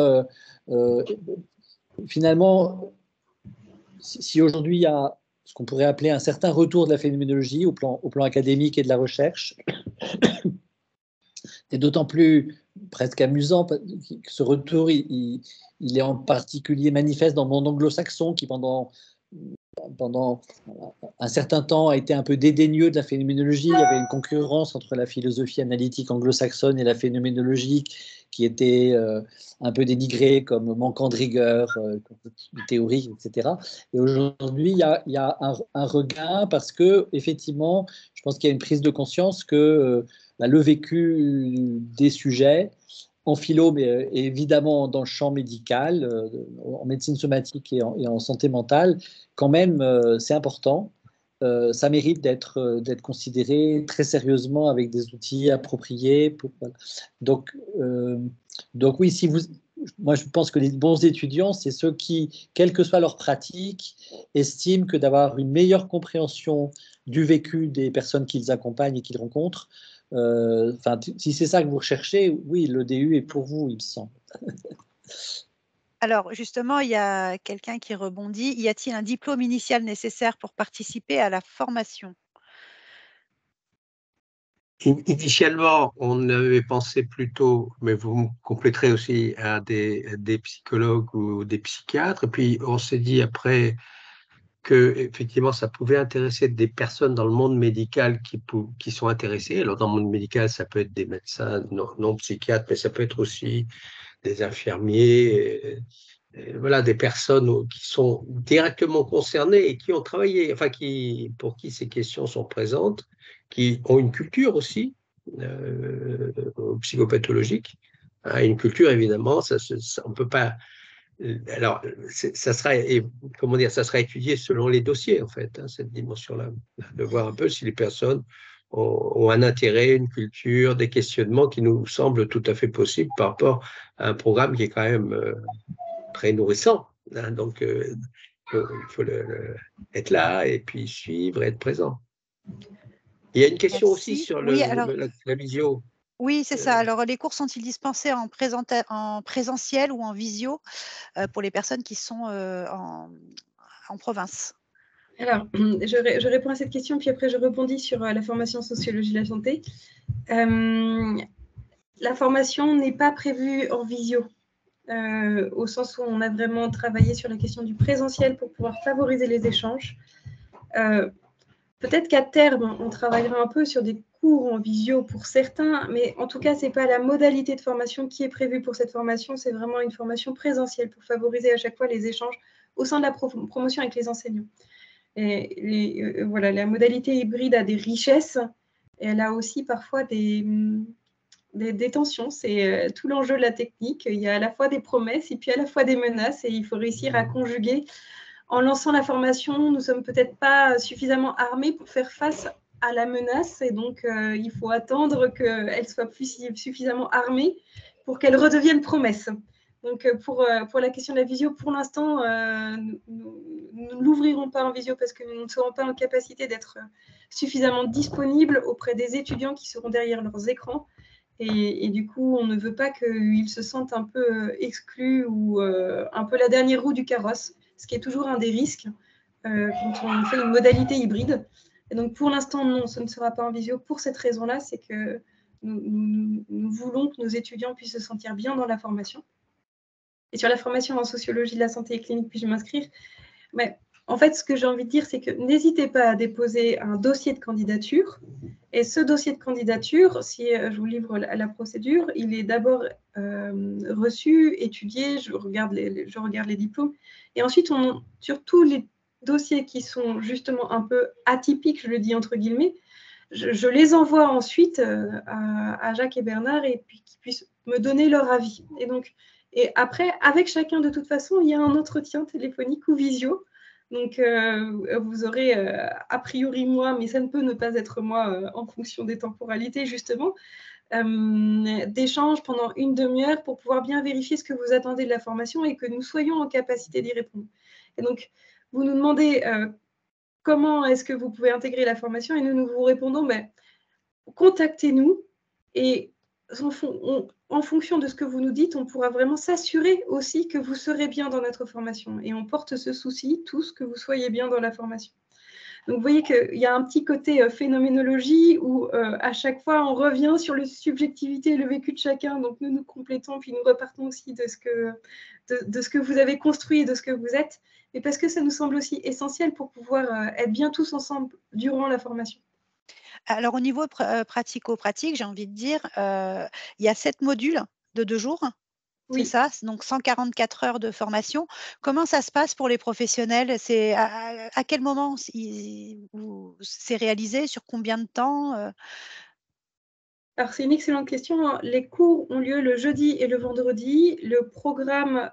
finalement, si aujourd'hui il y a ce qu'on pourrait appeler un certain retour de la phénoménologie au plan académique et de la recherche, c'est d'autant plus presque amusant que ce retour, il est en particulier manifeste dans le monde anglo-saxon qui, pendant un certain temps, a été un peu dédaigneux de la phénoménologie. Il y avait une concurrence entre la philosophie analytique anglo-saxonne et la phénoménologie qui était un peu dénigrée comme manquant de rigueur théorique, etc. Et aujourd'hui, il y a un regain parce que, effectivement, je pense qu'il y a une prise de conscience que le vécu des sujets en philo, mais évidemment dans le champ médical, en médecine somatique et en santé mentale, quand même, c'est important. Ça mérite d'être considéré très sérieusement avec des outils appropriés. Voilà. Donc oui, moi je pense que les bons étudiants, c'est ceux qui, quelle que soit leur pratique, estiment que d'avoir une meilleure compréhension du vécu des personnes qu'ils accompagnent et qu'ils rencontrent, si c'est ça que vous recherchez, oui, l'EDU est pour vous, il me semble. Alors justement, il y a quelqu'un qui rebondit. Y a-t-il un diplôme initial nécessaire pour participer à la formation? Initialement, on avait pensé plutôt, mais vous me compléterez aussi, à des psychologues ou des psychiatres. Et puis, on s'est dit après que effectivement, ça pouvait intéresser des personnes dans le monde médical qui sont intéressées. Alors, dans le monde médical, ça peut être des médecins non psychiatres, mais ça peut être aussi des infirmiers, voilà, des personnes qui sont directement concernées et qui ont travaillé, enfin, pour qui ces questions sont présentes, qui ont une culture aussi psychopathologique. Hein, une culture, évidemment, on ne peut pas. Alors, ça sera, comment dire, ça sera étudié selon les dossiers, en fait, hein, cette dimension-là, de voir un peu si les personnes ont un intérêt, une culture, des questionnements qui nous semblent tout à fait possibles par rapport à un programme qui est quand même très nourrissant. Hein, donc, il faut être là et puis suivre, être présent. Il y a une question aussi Merci. sur Oui, alors, la visio. oui, c'est ça. Alors, les cours sont-ils dispensés en présentiel ou en visio pour les personnes qui sont en province? Alors, je réponds à cette question, puis après je rebondis sur la formation sociologie de la santé. La formation n'est pas prévue en visio, au sens où on a vraiment travaillé sur la question du présentiel pour pouvoir favoriser les échanges. Peut-être qu'à terme, on travaillera un peu sur des cours en visio pour certains, mais en tout cas, ce n'est pas la modalité de formation qui est prévue pour cette formation, c'est vraiment une formation présentielle pour favoriser à chaque fois les échanges au sein de la promotion avec les enseignants. Et voilà, la modalité hybride a des richesses et elle a aussi parfois des tensions. C'est tout l'enjeu de la technique. Il y a à la fois des promesses et puis à la fois des menaces et il faut réussir à conjuguer. En lançant la formation, nous ne sommes peut-être pas suffisamment armés pour faire face à la menace et donc il faut attendre qu'elle soit suffisamment armée pour qu'elle redevienne promesse. Donc, pour la question de la visio, pour l'instant, nous ne l'ouvrirons pas en visio parce que nous ne serons pas en capacité d'être suffisamment disponibles auprès des étudiants qui seront derrière leurs écrans. Et du coup, on ne veut pas qu'ils se sentent un peu exclus ou un peu la dernière roue du carrosse, ce qui est toujours un des risques quand on fait une modalité hybride. Et donc, pour l'instant, non, ce ne sera pas en visio. Pour cette raison-là, c'est que nous voulons que nos étudiants puissent se sentir bien dans la formation. Et sur la formation en sociologie de la santé et clinique, puis-je m'inscrire? Mais en fait, ce que j'ai envie de dire, c'est que n'hésitez pas à déposer un dossier de candidature. Et ce dossier de candidature, si je vous livre la procédure, il est d'abord reçu, étudié, je regarde les diplômes. Et ensuite, sur tous les dossiers qui sont justement un peu atypiques, je le dis entre guillemets, je les envoie ensuite à Jacques et Bernard et puis qu'ils puissent me donner leur avis. Et après, avec chacun, de toute façon, il y a un entretien téléphonique ou visio. Donc, vous aurez a priori moi, mais ça ne peut ne pas être moi en fonction des temporalités, justement. d'échange pendant une demi-heure pour pouvoir bien vérifier ce que vous attendez de la formation et que nous soyons en capacité d'y répondre. Et donc, vous nous demandez comment est-ce que vous pouvez intégrer la formation et nous vous répondons, contactez-nous et en fonction de ce que vous nous dites, on pourra vraiment s'assurer aussi que vous serez bien dans notre formation. Et on porte ce souci, tous, que vous soyez bien dans la formation. Donc, vous voyez qu'il y a un petit côté phénoménologie où à chaque fois, on revient sur la subjectivité et le vécu de chacun. Donc, nous complétons, puis nous repartons aussi de ce que vous avez construit et de ce que vous êtes. Mais parce que ça nous semble aussi essentiel pour pouvoir être bien tous ensemble durant la formation. Alors, au niveau pratico-pratique, j'ai envie de dire, il y a 7 modules de 2 jours. Oui. C'est ça, donc 144 heures de formation. Comment ça se passe pour les professionnels? C'est à quel moment c'est réalisé? Sur combien de temps? Alors, c'est une excellente question. Les cours ont lieu le jeudi et le vendredi. Le programme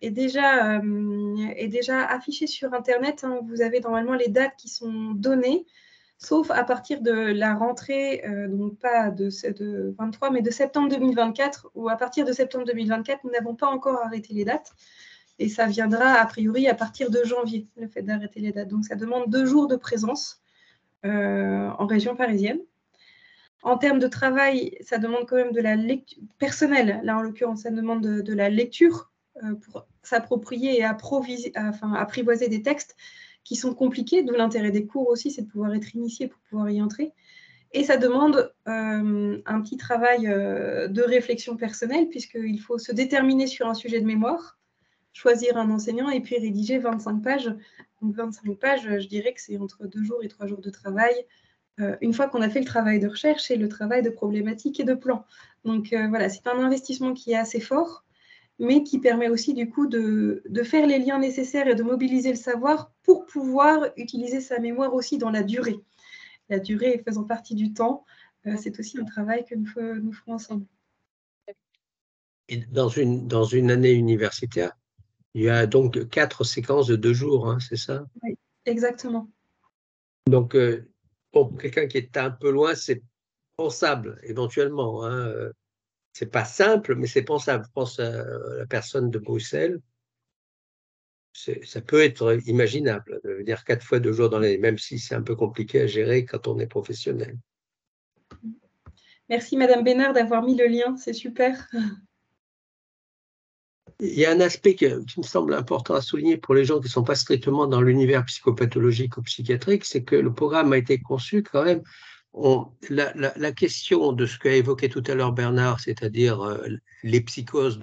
est déjà affiché sur Internet. Vous avez normalement les dates qui sont données, sauf à partir de la rentrée, donc pas de 23, mais de septembre 2024, ou à partir de septembre 2024, nous n'avons pas encore arrêté les dates. Et ça viendra a priori à partir de janvier, le fait d'arrêter les dates. Donc, ça demande 2 jours de présence en région parisienne. En termes de travail, ça demande quand même de la lecture personnelle. Là, en l'occurrence, ça demande de la lecture pour s'approprier et apprivoiser des textes qui sont compliqués, d'où l'intérêt des cours aussi, c'est de pouvoir être initié pour pouvoir y entrer. Et ça demande un petit travail de réflexion personnelle, puisqu'il faut se déterminer sur un sujet de mémoire, choisir un enseignant et puis rédiger 25 pages. Donc 25 pages, je dirais que c'est entre 2 jours et 3 jours de travail, une fois qu'on a fait le travail de recherche et le travail de problématique et de plan. Donc voilà, c'est un investissement qui est assez fort, mais qui permet aussi du coup de faire les liens nécessaires et de mobiliser le savoir pour pouvoir utiliser sa mémoire aussi dans la durée. La durée faisant partie du temps, c'est aussi un travail que nous ferons ensemble. Et dans une année universitaire, il y a donc 4 séquences de 2 jours, hein, c'est ça? Oui, exactement. Donc, pour quelqu'un qui est un peu loin, c'est pensable éventuellement. Hein. C'est pas simple, mais c'est pensable. Je pense à la personne de Bruxelles. Ça peut être imaginable de venir 4 fois 2 jours dans l'année, même si c'est un peu compliqué à gérer quand on est professionnel. Merci Madame Bénard d'avoir mis le lien, c'est super. Il y a un aspect qui me semble important à souligner pour les gens qui ne sont pas strictement dans l'univers psychopathologique ou psychiatrique, c'est que le programme a été conçu quand même. La question de ce qu'a évoqué tout à l'heure Bernard, c'est-à-dire les psychoses,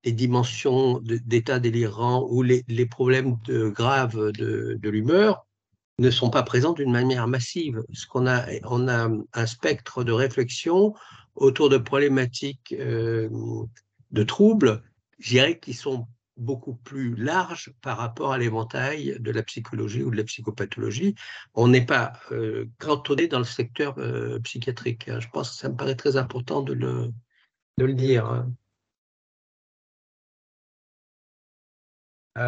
les dimensions d'état délirant ou les problèmes graves de l'humeur, ne sont pas présents d'une manière massive. On a un spectre de réflexion autour de problématiques de troubles, je dirais, qui sont beaucoup plus larges par rapport à l'éventail de la psychologie ou de la psychopathologie. On n'est pas cantonné dans le secteur psychiatrique. Je pense que ça me paraît très important de le dire. Hein.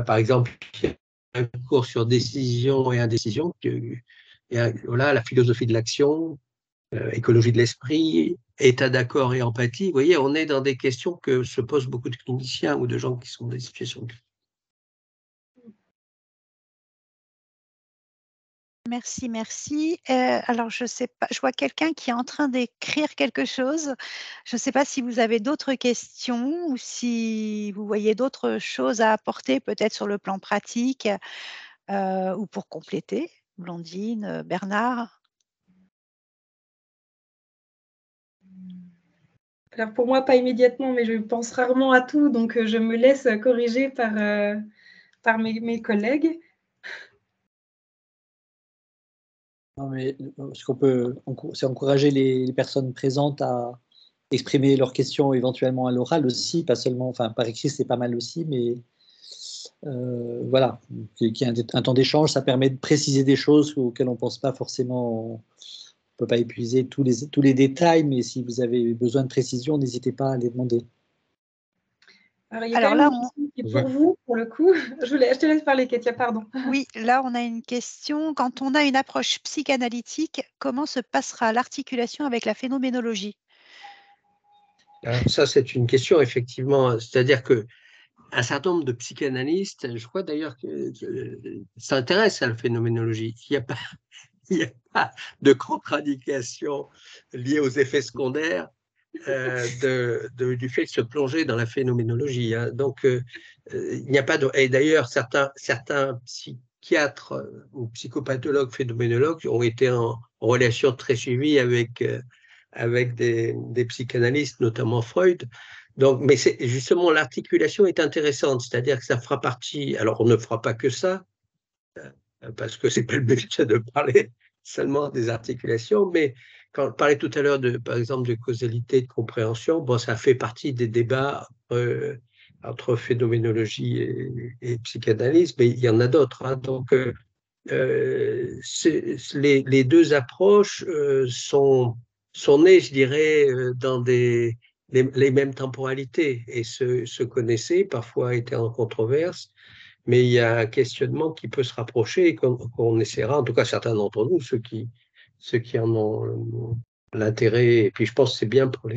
Par exemple, il y a un cours sur décision et indécision, voilà, la philosophie de l'action, écologie de l'esprit, état d'accord et empathie. Vous voyez, on est dans des questions que se posent beaucoup de cliniciens ou de gens qui sont dans des situations. Merci, merci. Alors, je sais pas, je vois quelqu'un qui est en train d'écrire quelque chose. Je ne sais pas si vous avez d'autres questions ou si vous voyez d'autres choses à apporter, peut-être sur le plan pratique ou pour compléter. Blandine, Bernard. Alors pour moi, pas immédiatement, mais je pense rarement à tout, donc je me laisse corriger par mes collègues. Non, mais ce qu'on peut, c'est encourager les personnes présentes à exprimer leurs questions éventuellement à l'oral aussi, pas seulement, enfin par écrit c'est pas mal aussi, mais voilà, qu'il y ait un temps d'échange, ça permet de préciser des choses auxquelles on ne pense pas forcément. On ne peut pas épuiser tous les détails, mais si vous avez besoin de précision, n'hésitez pas à les demander. Alors, il y a Alors quand là, même une question qui est pour vous, pour le coup. Je te laisse parler, Katia, pardon. oui, là, on a une question. Quand on a une approche psychanalytique, comment se passera l'articulation avec la phénoménologie? Alors ça, c'est une question, effectivement. C'est-à-dire que un certain nombre de psychanalystes, je crois d'ailleurs que s'intéressent à la phénoménologie. Il n'y a pas de contre-indication liée aux effets secondaires du fait de se plonger dans la phénoménologie. Hein. Donc, il n'y a pas de... Et d'ailleurs, certains psychiatres ou psychopathologues phénoménologues ont été en relation très suivie avec des psychanalystes, notamment Freud. Donc, mais justement, l'articulation est intéressante, c'est-à-dire que ça fera partie... Alors, on ne fera pas que ça, parce que ce n'est pas le but de parler seulement des articulations, mais quand on parlait tout à l'heure, par exemple, de causalité, de compréhension, bon, ça fait partie des débats entre phénoménologie et psychanalyse, mais il y en a d'autres. Hein. Donc, les deux approches sont nées, je dirais, dans les mêmes temporalités et se connaissaient, parfois étaient en controverse, mais il y a un questionnement qui peut se rapprocher et qu'on essaiera, en tout cas certains d'entre nous, ceux qui en ont l'intérêt, et puis je pense que c'est bien pour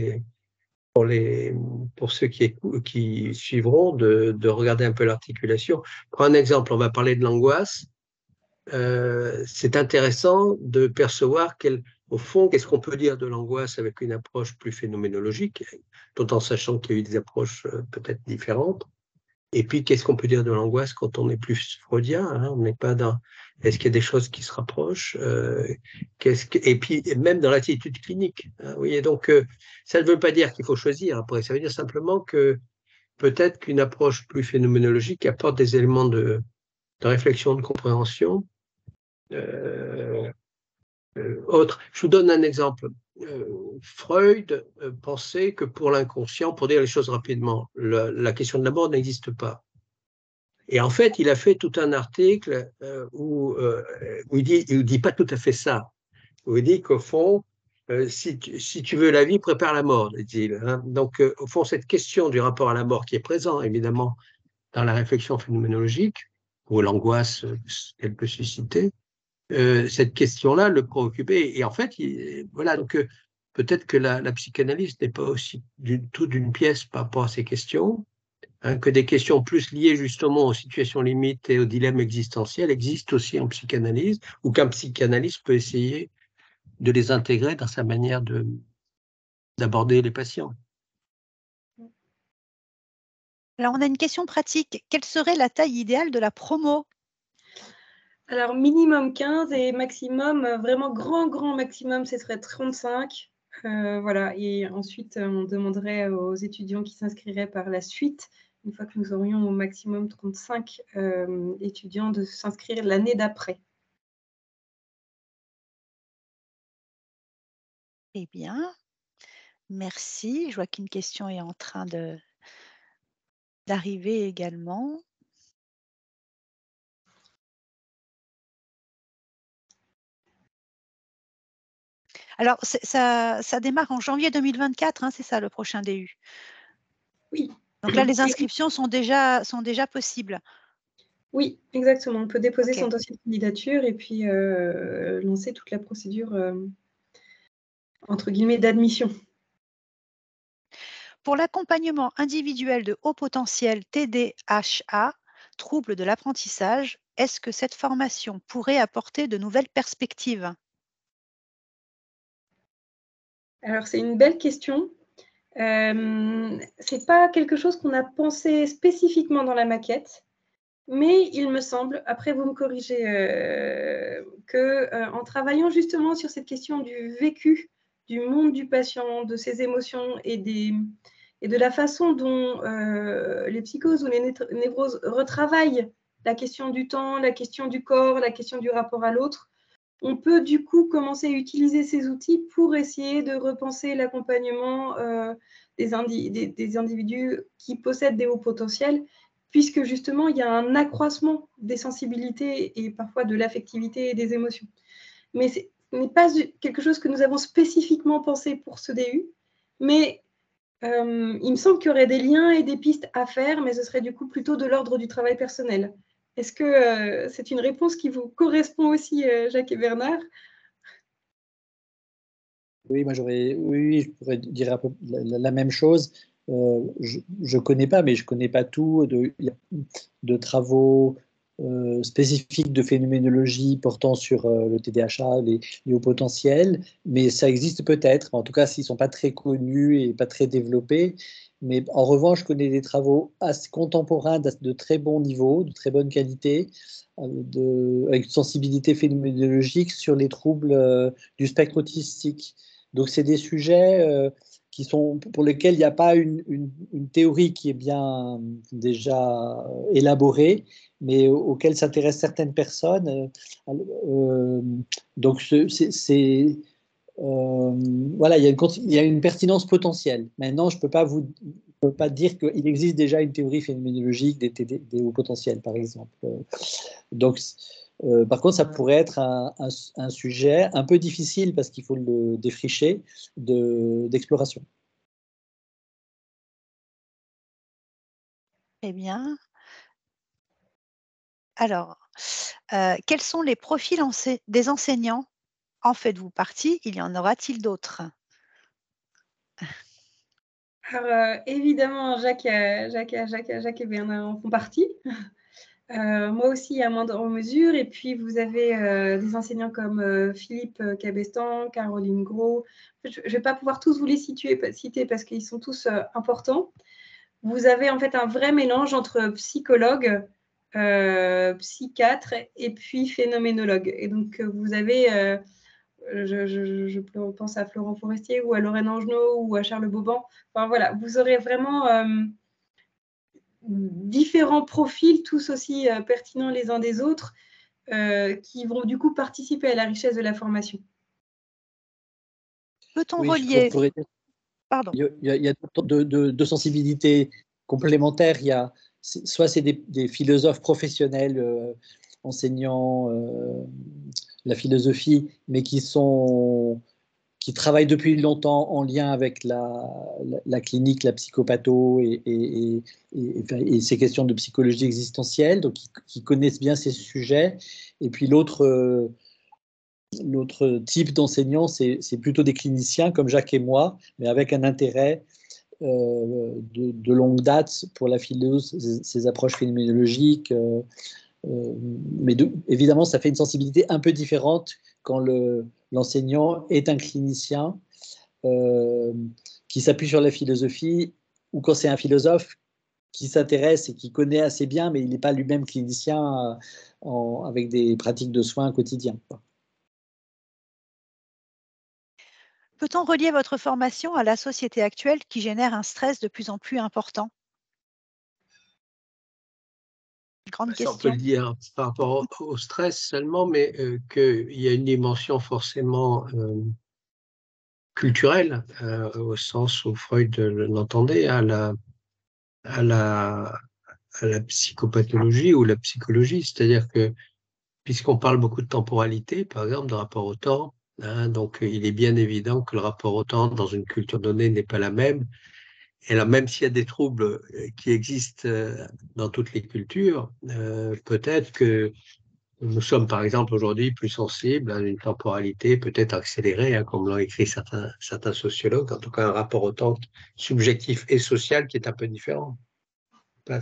ceux qui suivront de regarder un peu l'articulation. Pour un exemple, on va parler de l'angoisse. C'est intéressant de percevoir au fond, qu'est-ce qu'on peut dire de l'angoisse avec une approche plus phénoménologique, tout en sachant qu'il y a eu des approches peut-être différentes. Et puis, qu'est-ce qu'on peut dire de l'angoisse quand on est plus freudien, hein, on n'est pas dans... Est-ce qu'il y a des choses qui se rapprochent et puis, même dans l'attitude clinique. Hein, vous voyez, donc, ça ne veut pas dire qu'il faut choisir. Après, ça veut dire simplement que peut-être qu'une approche plus phénoménologique apporte des éléments de réflexion, de compréhension. Autre. Je vous donne un exemple. Freud pensait que pour l'inconscient, pour dire les choses rapidement, la question de la mort n'existe pas. Et en fait, il a fait tout un article où il dit pas tout à fait ça, où il dit qu'au fond, si tu veux la vie, prépare la mort, dit-il. Hein. Donc, au fond, cette question du rapport à la mort qui est présent, évidemment, dans la réflexion phénoménologique, ou l'angoisse qu'elle peut susciter, cette question-là le préoccupait. Et en fait, voilà, donc peut-être que la psychanalyse n'est pas aussi tout d'une pièce par rapport à ces questions, hein, que des questions plus liées justement aux situations limites et aux dilemmes existentiels existent aussi en psychanalyse, ou qu'un psychanalyste peut essayer de les intégrer dans sa manière d'aborder les patients. Alors, on a une question pratique. Quelle serait la taille idéale de la promo? Alors, minimum 15 et maximum, vraiment grand maximum, ce serait 35. Voilà. Et ensuite, on demanderait aux étudiants qui s'inscriraient par la suite, une fois que nous aurions au maximum 35 étudiants, de s'inscrire l'année d'après. Eh bien, merci. Je vois qu'une question est en train d'arriver également. Alors, ça démarre en janvier 2024, hein, c'est ça le prochain DU? Oui. Donc là, les inscriptions sont déjà possibles. Oui, exactement. On peut déposer Okay. son dossier de candidature et puis lancer toute la procédure entre guillemets d'admission. Pour l'accompagnement individuel de haut potentiel TDHA, troubles de l'apprentissage, est-ce que cette formation pourrait apporter de nouvelles perspectives? Alors, c'est une belle question. C'est pas quelque chose qu'on a pensé spécifiquement dans la maquette, mais il me semble, après vous me corrigez, qu'en travaillant justement sur cette question du vécu, du monde du patient, de ses émotions et de la façon dont les psychoses ou les névroses retravaillent la question du temps, la question du corps, la question du rapport à l'autre, on peut du coup commencer à utiliser ces outils pour essayer de repenser l'accompagnement des individus qui possèdent des hauts potentiels, puisque justement, il y a un accroissement des sensibilités et parfois de l'affectivité et des émotions. Mais ce n'est pas quelque chose que nous avons spécifiquement pensé pour ce DU, mais Il me semble qu'il y aurait des liens et des pistes à faire, mais ce serait du coup plutôt de l'ordre du travail personnel. Est-ce que c'est une réponse qui vous correspond aussi, Jacques et Bernard? Oui, moi oui, je pourrais dire un peu la même chose. Je ne connais pas, mais je connais pas tout il y a de travaux spécifiques de phénoménologie portant sur le TDAH, les hauts potentiels, mais ça existe peut-être. En tout cas, s'ils sont pas très connus et pas très développés. Mais en revanche, je connais des travaux assez contemporains de très bon niveau, de très bonne qualité, avec une sensibilité phénoménologique sur les troubles du spectre autistique. Donc, c'est des sujets pour lesquels il n'y a pas une théorie qui est bien déjà élaborée, mais auxquelles s'intéressent certaines personnes. Donc, voilà, il y a une pertinence potentielle. Maintenant, je ne peux pas dire qu'il existe déjà une théorie phénoménologique des hauts potentiels, par exemple. Donc, par contre, ça pourrait être un sujet un peu difficile parce qu'il faut le défricher d'exploration. Eh bien, alors, quels sont les profils des enseignants? En faites-vous partie? Il y en aura-t-il d'autres? Alors, évidemment, Jacques et Bernard en font partie. Moi aussi, à moindre mesure. Et puis, vous avez des enseignants comme Philippe Cabestan, Caroline Gros. Je ne vais pas pouvoir tous vous les citer parce qu'ils sont tous importants. Vous avez en fait un vrai mélange entre psychologue, psychiatre et puis phénoménologue. Et donc, vous avez, je pense à Florent Forestier ou à Lorraine Angenot ou à Charles Bauban. Enfin, voilà, vous aurez vraiment différents profils, tous aussi pertinents les uns des autres, qui vont du coup participer à la richesse de la formation. Peut-on Oui, relier? Pardon. il y a deux sensibilités complémentaires. Soit c'est des philosophes professionnels enseignant la philosophie, mais qui travaillent depuis longtemps en lien avec la clinique, la psychopatho et ces questions de psychologie existentielle, donc qui connaissent bien ces sujets. Et puis l'autre type d'enseignants, c'est plutôt des cliniciens comme Jacques et moi, mais avec un intérêt de longue date pour la philose, ces approches phénoménologiques. Mais évidemment, ça fait une sensibilité un peu différente quand l'enseignant est un clinicien qui s'appuie sur la philosophie, ou quand c'est un philosophe qui s'intéresse et qui connaît assez bien, mais il n'est pas lui-même clinicien avec des pratiques de soins quotidiens. Peut-on relier votre formation à la société actuelle qui génère un stress de plus en plus important? Grande Ça, on peut question. le dire par rapport au stress seulement, mais qu'il y a une dimension forcément culturelle, au sens où Freud l'entendait, à la psychopathologie ou la psychologie. C'est-à-dire que, puisqu'on parle beaucoup de temporalité, par exemple, de rapport au temps, hein, donc il est bien évident que le rapport au temps dans une culture donnée n'est pas la même. Et là, même s'il y a des troubles qui existent dans toutes les cultures, peut-être que nous sommes, par exemple, aujourd'hui plus sensibles à une temporalité peut-être accélérée, hein, comme l'ont écrit certains sociologues, en tout cas un rapport au temps subjectif et social qui est un peu différent. Là,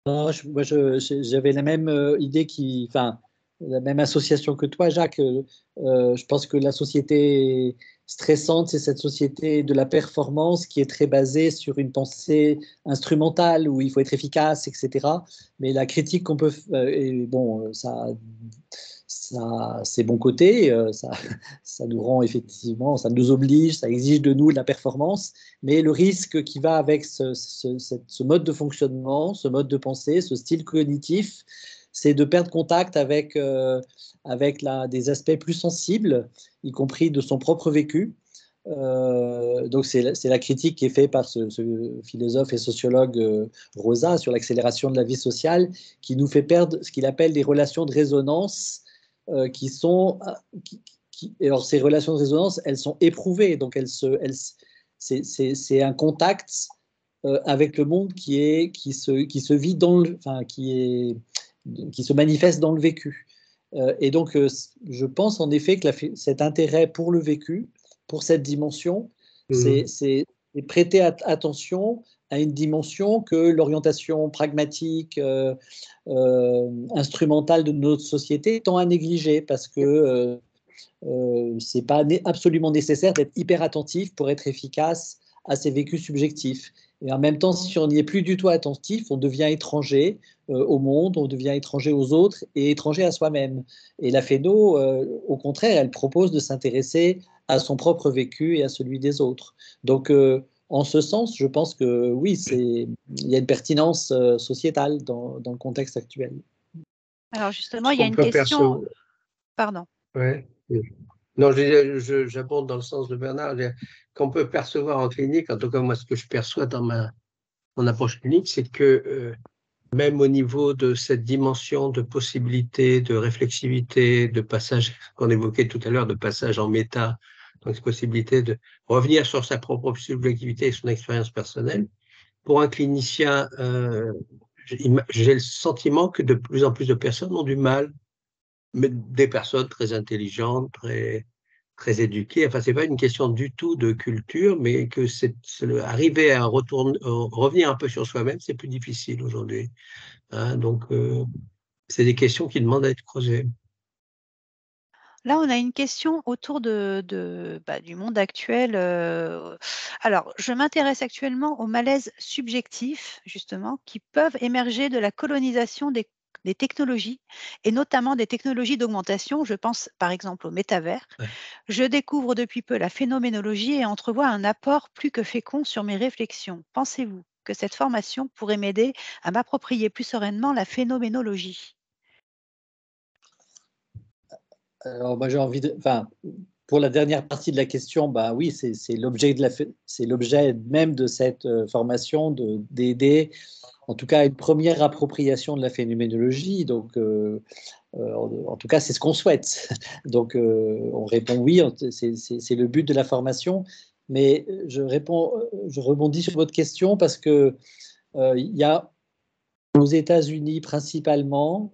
Non, moi, j'avais la même idée enfin, la même association que toi, Jacques. Je pense que la société stressante, c'est cette société de la performance qui est très basée sur une pensée instrumentale où il faut être efficace, etc. Mais la critique qu'on peut, bon, ça a ses bons côtés, ça nous rend effectivement, ça nous oblige, ça exige de nous de la performance, mais le risque qui va avec ce mode de fonctionnement, ce mode de pensée, ce style cognitif, c'est de perdre contact avec des aspects plus sensibles, y compris de son propre vécu. Donc c'est la critique qui est faite par ce philosophe et sociologue Rosa sur l'accélération de la vie sociale, qui nous fait perdre ce qu'il appelle des relations de résonance qui sont... alors ces relations de résonance, elles sont éprouvées, donc c'est un contact avec le monde qui se vit dans qui se manifeste dans le vécu. Et donc, je pense en effet que cet intérêt pour le vécu, pour cette dimension, c'est prêter attention à une dimension que l'orientation pragmatique, instrumentale de notre société tend à négliger, parce que c'est pas absolument nécessaire d'être hyper attentif pour être efficace à ces vécus subjectifs. Et en même temps, si on n'y est plus du tout attentif, on devient étranger au monde, on devient étranger aux autres et étranger à soi-même. Et la phéno, au contraire, elle propose de s'intéresser à son propre vécu et à celui des autres. Donc, en ce sens, je pense que oui, il y a une pertinence sociétale dans le contexte actuel. Alors justement, il y a une question. Pardon. Ouais. Non, j'abonde dans le sens de Bernard, qu'on peut percevoir en clinique, en tout cas moi ce que je perçois dans mon approche clinique, c'est que même au niveau de cette dimension de possibilité, de réflexivité, de passage qu'on évoquait tout à l'heure, de passage en méta, donc cette possibilité de revenir sur sa propre subjectivité et son expérience personnelle, pour un clinicien, j'ai le sentiment que de plus en plus de personnes ont du mal, mais des personnes très intelligentes, très éduquées. Enfin, c'est pas une question du tout de culture, mais que arriver à revenir un peu sur soi-même, c'est plus difficile aujourd'hui. Hein, donc, c'est des questions qui demandent à être creusées. Là, on a une question autour du monde actuel. Alors, je m'intéresse actuellement aux malaises subjectifs, justement, qui peuvent émerger de la colonisation des technologies, et notamment des technologies d'augmentation. Je pense par exemple au métavers. Ouais. Je découvre depuis peu la phénoménologie et entrevois un apport plus que fécond sur mes réflexions. Pensez-vous que cette formation pourrait m'aider à m'approprier plus sereinement la phénoménologie? Alors, moi, j'ai envie de. Enfin, pour la dernière partie de la question, bah oui, c'est l'objet même de cette formation, d'aider, en tout cas, à une première appropriation de la phénoménologie. Donc, en tout cas, c'est ce qu'on souhaite. Donc, on répond oui, c'est le but de la formation. Mais je rebondis sur votre question parce que il y a aux États-Unis principalement,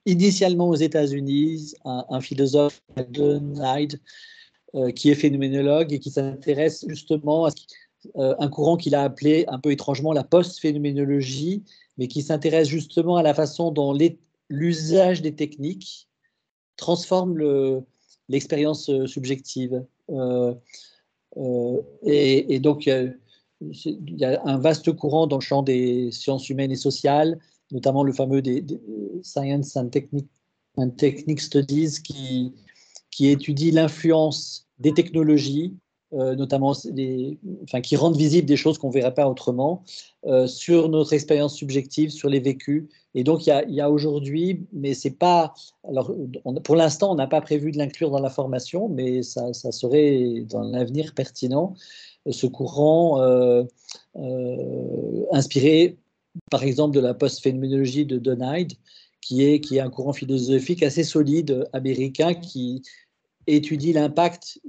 initialement aux États-Unis, un philosophe, Hyde, qui est phénoménologue et qui s'intéresse justement à un courant qu'il a appelé un peu étrangement la post-phénoménologie, mais qui s'intéresse justement à la façon dont l'usage des techniques transforme l'expérience subjective. Et donc, il y a un vaste courant dans le champ des sciences humaines et sociales, notamment le fameux des Science and Technique Studies, qui étudie l'influence des technologies, notamment qui rendent visibles des choses qu'on ne verrait pas autrement, sur notre expérience subjective, sur les vécus. Et donc, il y a aujourd'hui, mais c'est pas. Alors, pour l'instant, on n'a pas prévu de l'inclure dans la formation, mais ça serait dans l'avenir pertinent, ce courant inspiré, par exemple, de la post-phénoménologie de Don Hyde, qui est un courant philosophique assez solide américain qui étudie l'impact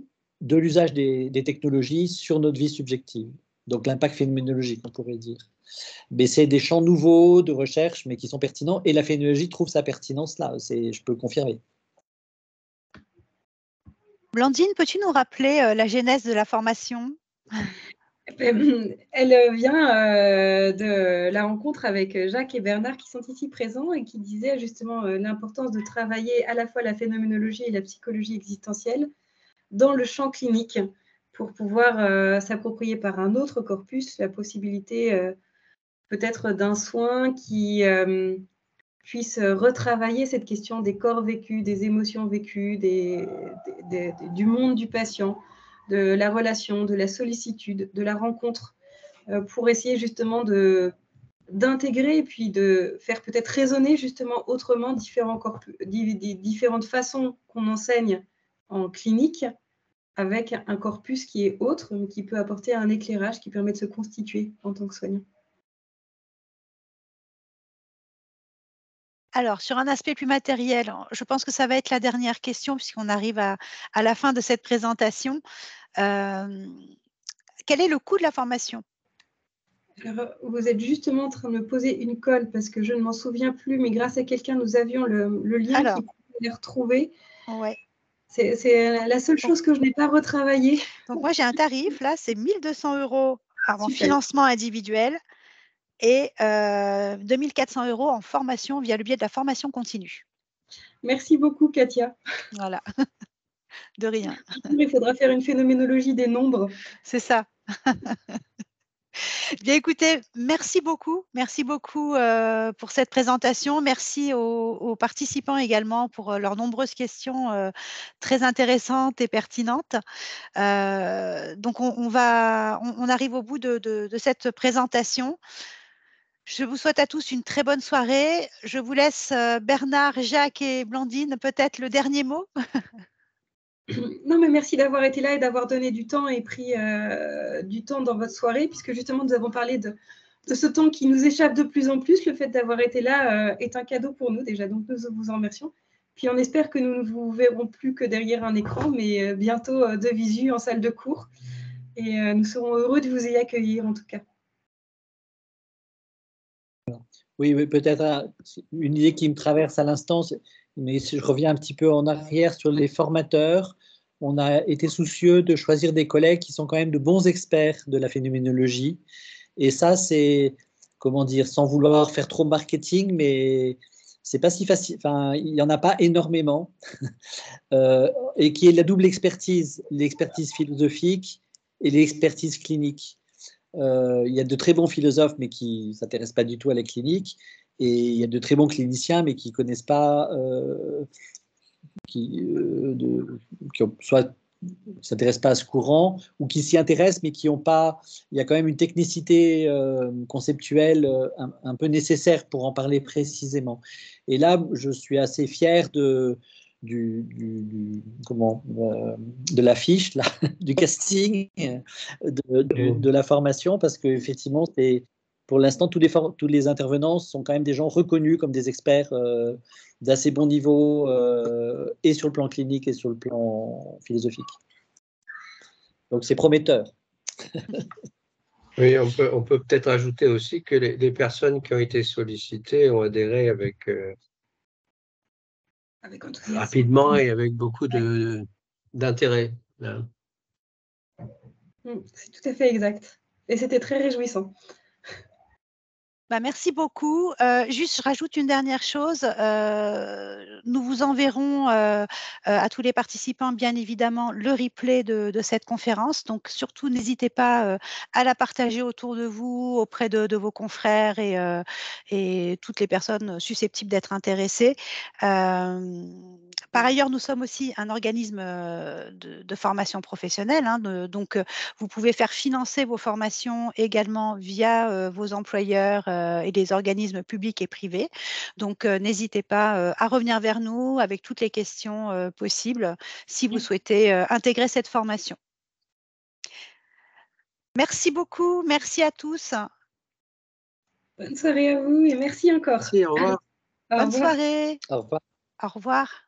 de l'usage des technologies sur notre vie subjective. Donc l'impact phénoménologique, on pourrait dire. Mais c'est des champs nouveaux de recherche, mais qui sont pertinents, et la phénoménologie trouve sa pertinence là, je peux le confirmer. Blandine, peux-tu nous rappeler la genèse de la formation? Elle vient de la rencontre avec Jacques et Bernard qui sont ici présents et qui disaient justement l'importance de travailler à la fois la phénoménologie et la psychologie existentielle dans le champ clinique pour pouvoir s'approprier par un autre corpus la possibilité peut-être d'un soin qui puisse retravailler cette question des corps vécus, des émotions vécues, du monde du patient, de la relation, de la sollicitude, de la rencontre, pour essayer justement d'intégrer et puis de faire peut-être résonner justement autrement différentes façons qu'on enseigne en clinique avec un corpus qui est autre, mais qui peut apporter un éclairage qui permet de se constituer en tant que soignant. Alors, sur un aspect plus matériel, je pense que ça va être la dernière question puisqu'on arrive à la fin de cette présentation. quel est le coût de la formation? Alors, vous êtes justement en train de me poser une colle parce que je ne m'en souviens plus, mais grâce à quelqu'un, nous avions le lien Alors, qui pouvait les retrouver. ouais. C'est la seule chose que je n'ai pas retravaillée. Donc, moi, j'ai un tarif, là, c'est 1 200 € en Super. financement individuel et 2 400 € en formation via le biais de la formation continue. Merci beaucoup, Katia. Voilà, de rien. Il faudra faire une phénoménologie des nombres. C'est ça. Bien, écoutez, merci beaucoup pour cette présentation. Merci aux participants également pour leurs nombreuses questions très intéressantes et pertinentes. Donc, on arrive au bout de cette présentation. Je vous souhaite à tous une très bonne soirée. Je vous laisse Bernard, Jacques et Blandine, peut-être le dernier mot. Non, mais merci d'avoir été là et d'avoir donné du temps et pris du temps dans votre soirée, puisque justement, nous avons parlé de ce temps qui nous échappe de plus en plus. Le fait d'avoir été là est un cadeau pour nous déjà, donc nous vous en remercions. Puis on espère que nous ne vous verrons plus que derrière un écran, mais bientôt de visu en salle de cours. Et nous serons heureux de vous y accueillir en tout cas. Oui, peut-être une idée qui me traverse à l'instant, mais je reviens un petit peu en arrière sur les formateurs. On a été soucieux de choisir des collègues qui sont quand même de bons experts de la phénoménologie. Et ça, c'est, comment dire, sans vouloir faire trop marketing, mais c'est pas si facile. Enfin, il n'y en a pas énormément. Et qui est la double expertise, l'expertise philosophique et l'expertise clinique. Il y a de très bons philosophes, mais qui ne s'intéressent pas du tout à la clinique. Et il y a de très bons cliniciens, mais qui ne connaissent pas, soit ne s'intéressent pas à ce courant, ou qui s'y intéressent, mais qui n'ont pas. Il y a quand même une technicité conceptuelle un peu nécessaire pour en parler précisément. Et là, je suis assez fier de l'affiche, du casting, de la formation, parce qu'effectivement, pour l'instant, tous les intervenants sont quand même des gens reconnus comme des experts d'assez bon niveau, et sur le plan clinique et sur le plan philosophique. Donc, c'est prometteur. Oui, on peut peut-être ajouter aussi que les personnes qui ont été sollicitées ont adhéré avec rapidement et avec beaucoup d'intérêt. Hein. C'est tout à fait exact. Et c'était très réjouissant. Merci beaucoup. Juste, je rajoute une dernière chose. Nous vous enverrons à tous les participants, bien évidemment, le replay de cette conférence. Donc, surtout, n'hésitez pas à la partager autour de vous, auprès de vos confrères et toutes les personnes susceptibles d'être intéressées. Par ailleurs, nous sommes aussi un organisme de formation professionnelle. Donc, vous pouvez faire financer vos formations également via vos employeurs et les organismes publics et privés. Donc, n'hésitez pas à revenir vers nous avec toutes les questions possibles si vous souhaitez intégrer cette formation. Merci beaucoup. Merci à tous. Bonne soirée à vous et merci encore. Merci, au revoir. Bonne soirée. Au revoir. Au revoir.